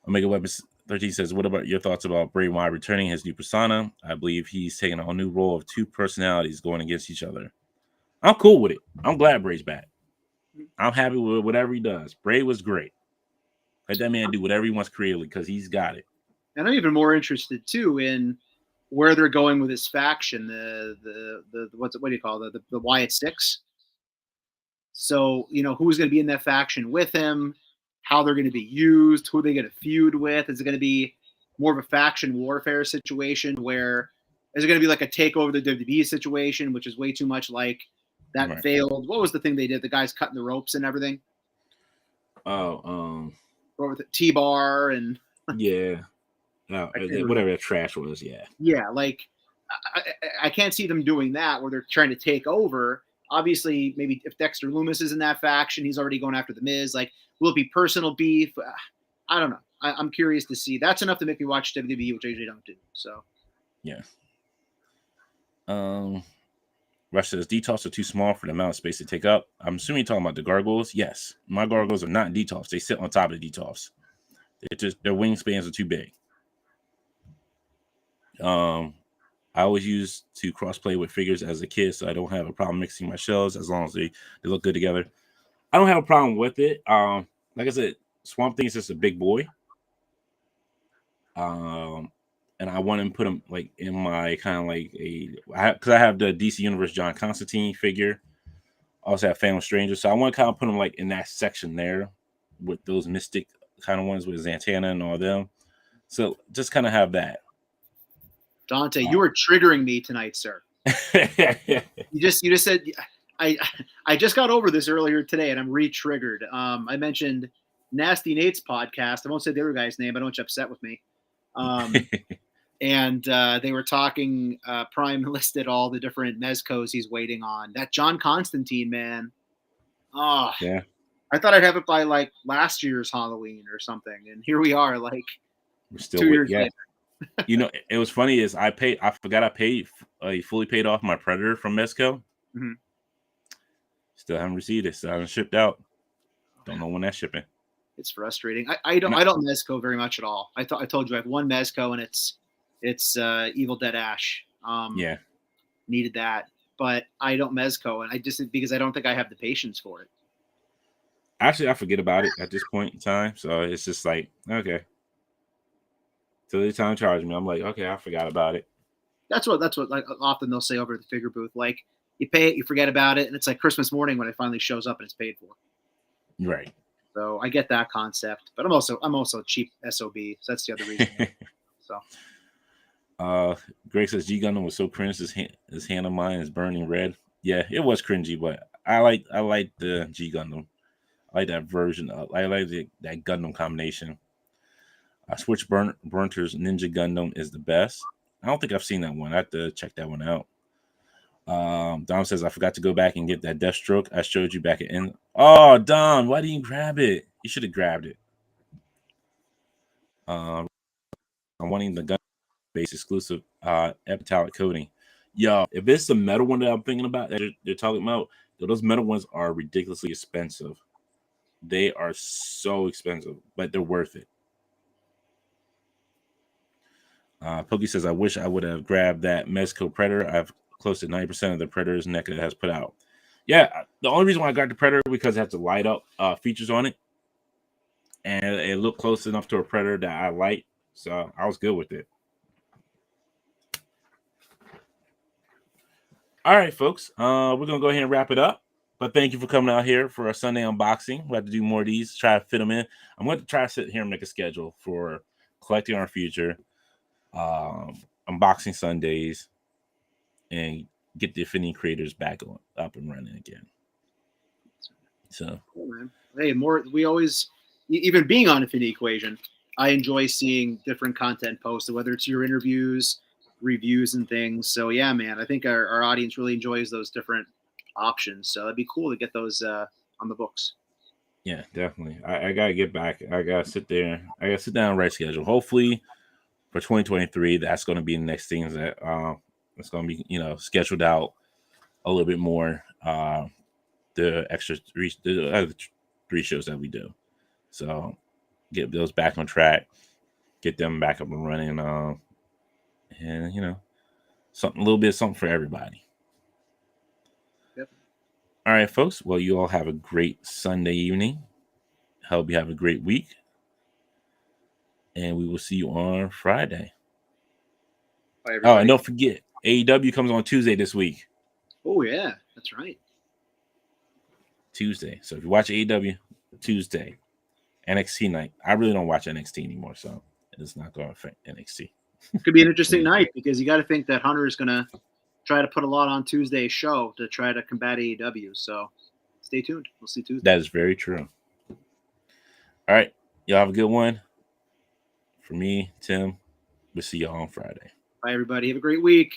Web 13 says, "What about your thoughts about Bray Wyatt returning his new persona? I believe he's taking on a new role of 2 personalities going against each other. I'm cool with it. I'm glad Bray's back. I'm happy with whatever he does. Bray was great. Let that man do whatever he wants creatively because he's got it." And I'm even more interested too in where they're going with his faction, the what do you call it? The Wyatt Six. So who's going to be in that faction with him, how they're going to be used, who are they going to feud with? Is it going to be more of a faction warfare situation where is it going to be like a takeover the WWE situation, which is way too much like that Right. failed? What was the thing they did? The guys cutting the ropes and everything. Oh, or with the T-bar and yeah, whatever that trash was. Yeah, like I can't see them doing that where they're trying to take over. Obviously, maybe if Dexter Lumis is in that faction, he's already going after the Miz. Like, will it be personal beef? I don't know. I'm curious to see. That's enough to make me watch WWE, which I usually don't do. So, yeah. Rush says DTOFs are too small for the amount of space they take up. I'm assuming you're talking about the gargoyles. Yes, my gargoyles are not DTOFs. They sit on top of the DTOFs. Their wingspans are too big. I always used to crossplay with figures as a kid, so I don't have a problem mixing my shells as long as they look good together. I don't have a problem with it. Like I said, Swamp Thing is just a big boy. And I want to put him like in my kind of like because I have the DC Universe John Constantine figure. I also have Phantom Stranger, so I want to kind of put him like in that section there with those mystic kind of ones with Zatanna and all them. So just kind of have that. Dante, you are triggering me tonight, sir. You just said I just got over this earlier today, and I'm re-triggered. I mentioned Nasty Nate's podcast. I won't say the other guy's name. I don't want you upset with me. and they were talking. Prime listed all the different mezcos he's waiting on. That John Constantine, man. Oh, Yeah. I thought I'd have it by like last year's Halloween or something, and here we are, like We're still 2 years yeah. later. You know, it was funny is I forgot I paid fully paid off my Predator from Mezco. Mm-hmm. Still haven't received it. Still haven't shipped out. Don't know when that's shipping. It's frustrating. I don't mezco very much at all. I told you I have one mezco, and it's Evil Dead Ash. Yeah. Needed that, but I don't mezco, and I just because I don't think I have the patience for it. Actually, I forget about it at this point in time, so it's just like okay. Till the time charge me, I'm like, okay, I forgot about it. That's what like often they'll say over at the figure booth. Like you pay it, you forget about it, and it's like Christmas morning when it finally shows up and it's paid for. Right. So I get that concept, but I'm also a cheap SOB, so that's the other reason. So Greg says G Gundam was so cringe. His hand of mine is burning red. Yeah, it was cringy, but I like the G Gundam. I like that version. I like that Gundam combination. Switch Burnter's Ninja Gundam is the best. I don't think I've seen that one. I have to check that one out. Dom says I forgot to go back and get that Deathstroke I showed you back at end. Oh, Dom, why didn't you grab it? You should have grabbed it. I'm wanting the gun base exclusive epitalic coating. Yo, if it's the metal one that I'm thinking about that they're talking about, those metal ones are ridiculously expensive. They are so expensive, but they're worth it. Pokey says, I wish I would have grabbed that Mezco Predator. I have close to 90% of the Predators NECA has put out. Yeah, the only reason why I got the Predator because it has the light up features on it. And it looked close enough to a Predator that I like. So I was good with it. All right, folks. We're going to go ahead and wrap it up. But thank you for coming out here for our Sunday unboxing. We'll have to do more of these, try to fit them in. I'm going to try to sit here and make a schedule for collecting our future. Unboxing Sundays and get the Affinity creators back up and running again. So, cool, hey, more. We always, even being on Affinity Equation, I enjoy seeing different content posted, whether it's your interviews, reviews, and things. So yeah, man, I think our audience really enjoys those different options. So it'd be cool to get those on the books. Yeah, definitely. I gotta get back. I gotta sit there. I gotta sit down and write schedule. Hopefully, for 2023, that's going to be the next things that it's going to be, scheduled out a little bit more. The other three shows that we do, so get those back on track, get them back up and running, and something a little bit of something for everybody. Yep. All right, folks. Well, you all have a great Sunday evening. Hope you have a great week. And we will see you on Friday. Bye, oh, and don't forget, AEW comes on Tuesday this week. Oh, yeah. That's right. Tuesday. So if you watch AEW, Tuesday. NXT night. I really don't watch NXT anymore, so it's not going to affect NXT. Could be an interesting night because you got to think that Hunter is going to try to put a lot on Tuesday's show to try to combat AEW. So stay tuned. We'll see Tuesday. That is very true. All right. Y'all have a good one. For me, Tim, we'll see y'all on Friday. Bye, everybody. Have a great week.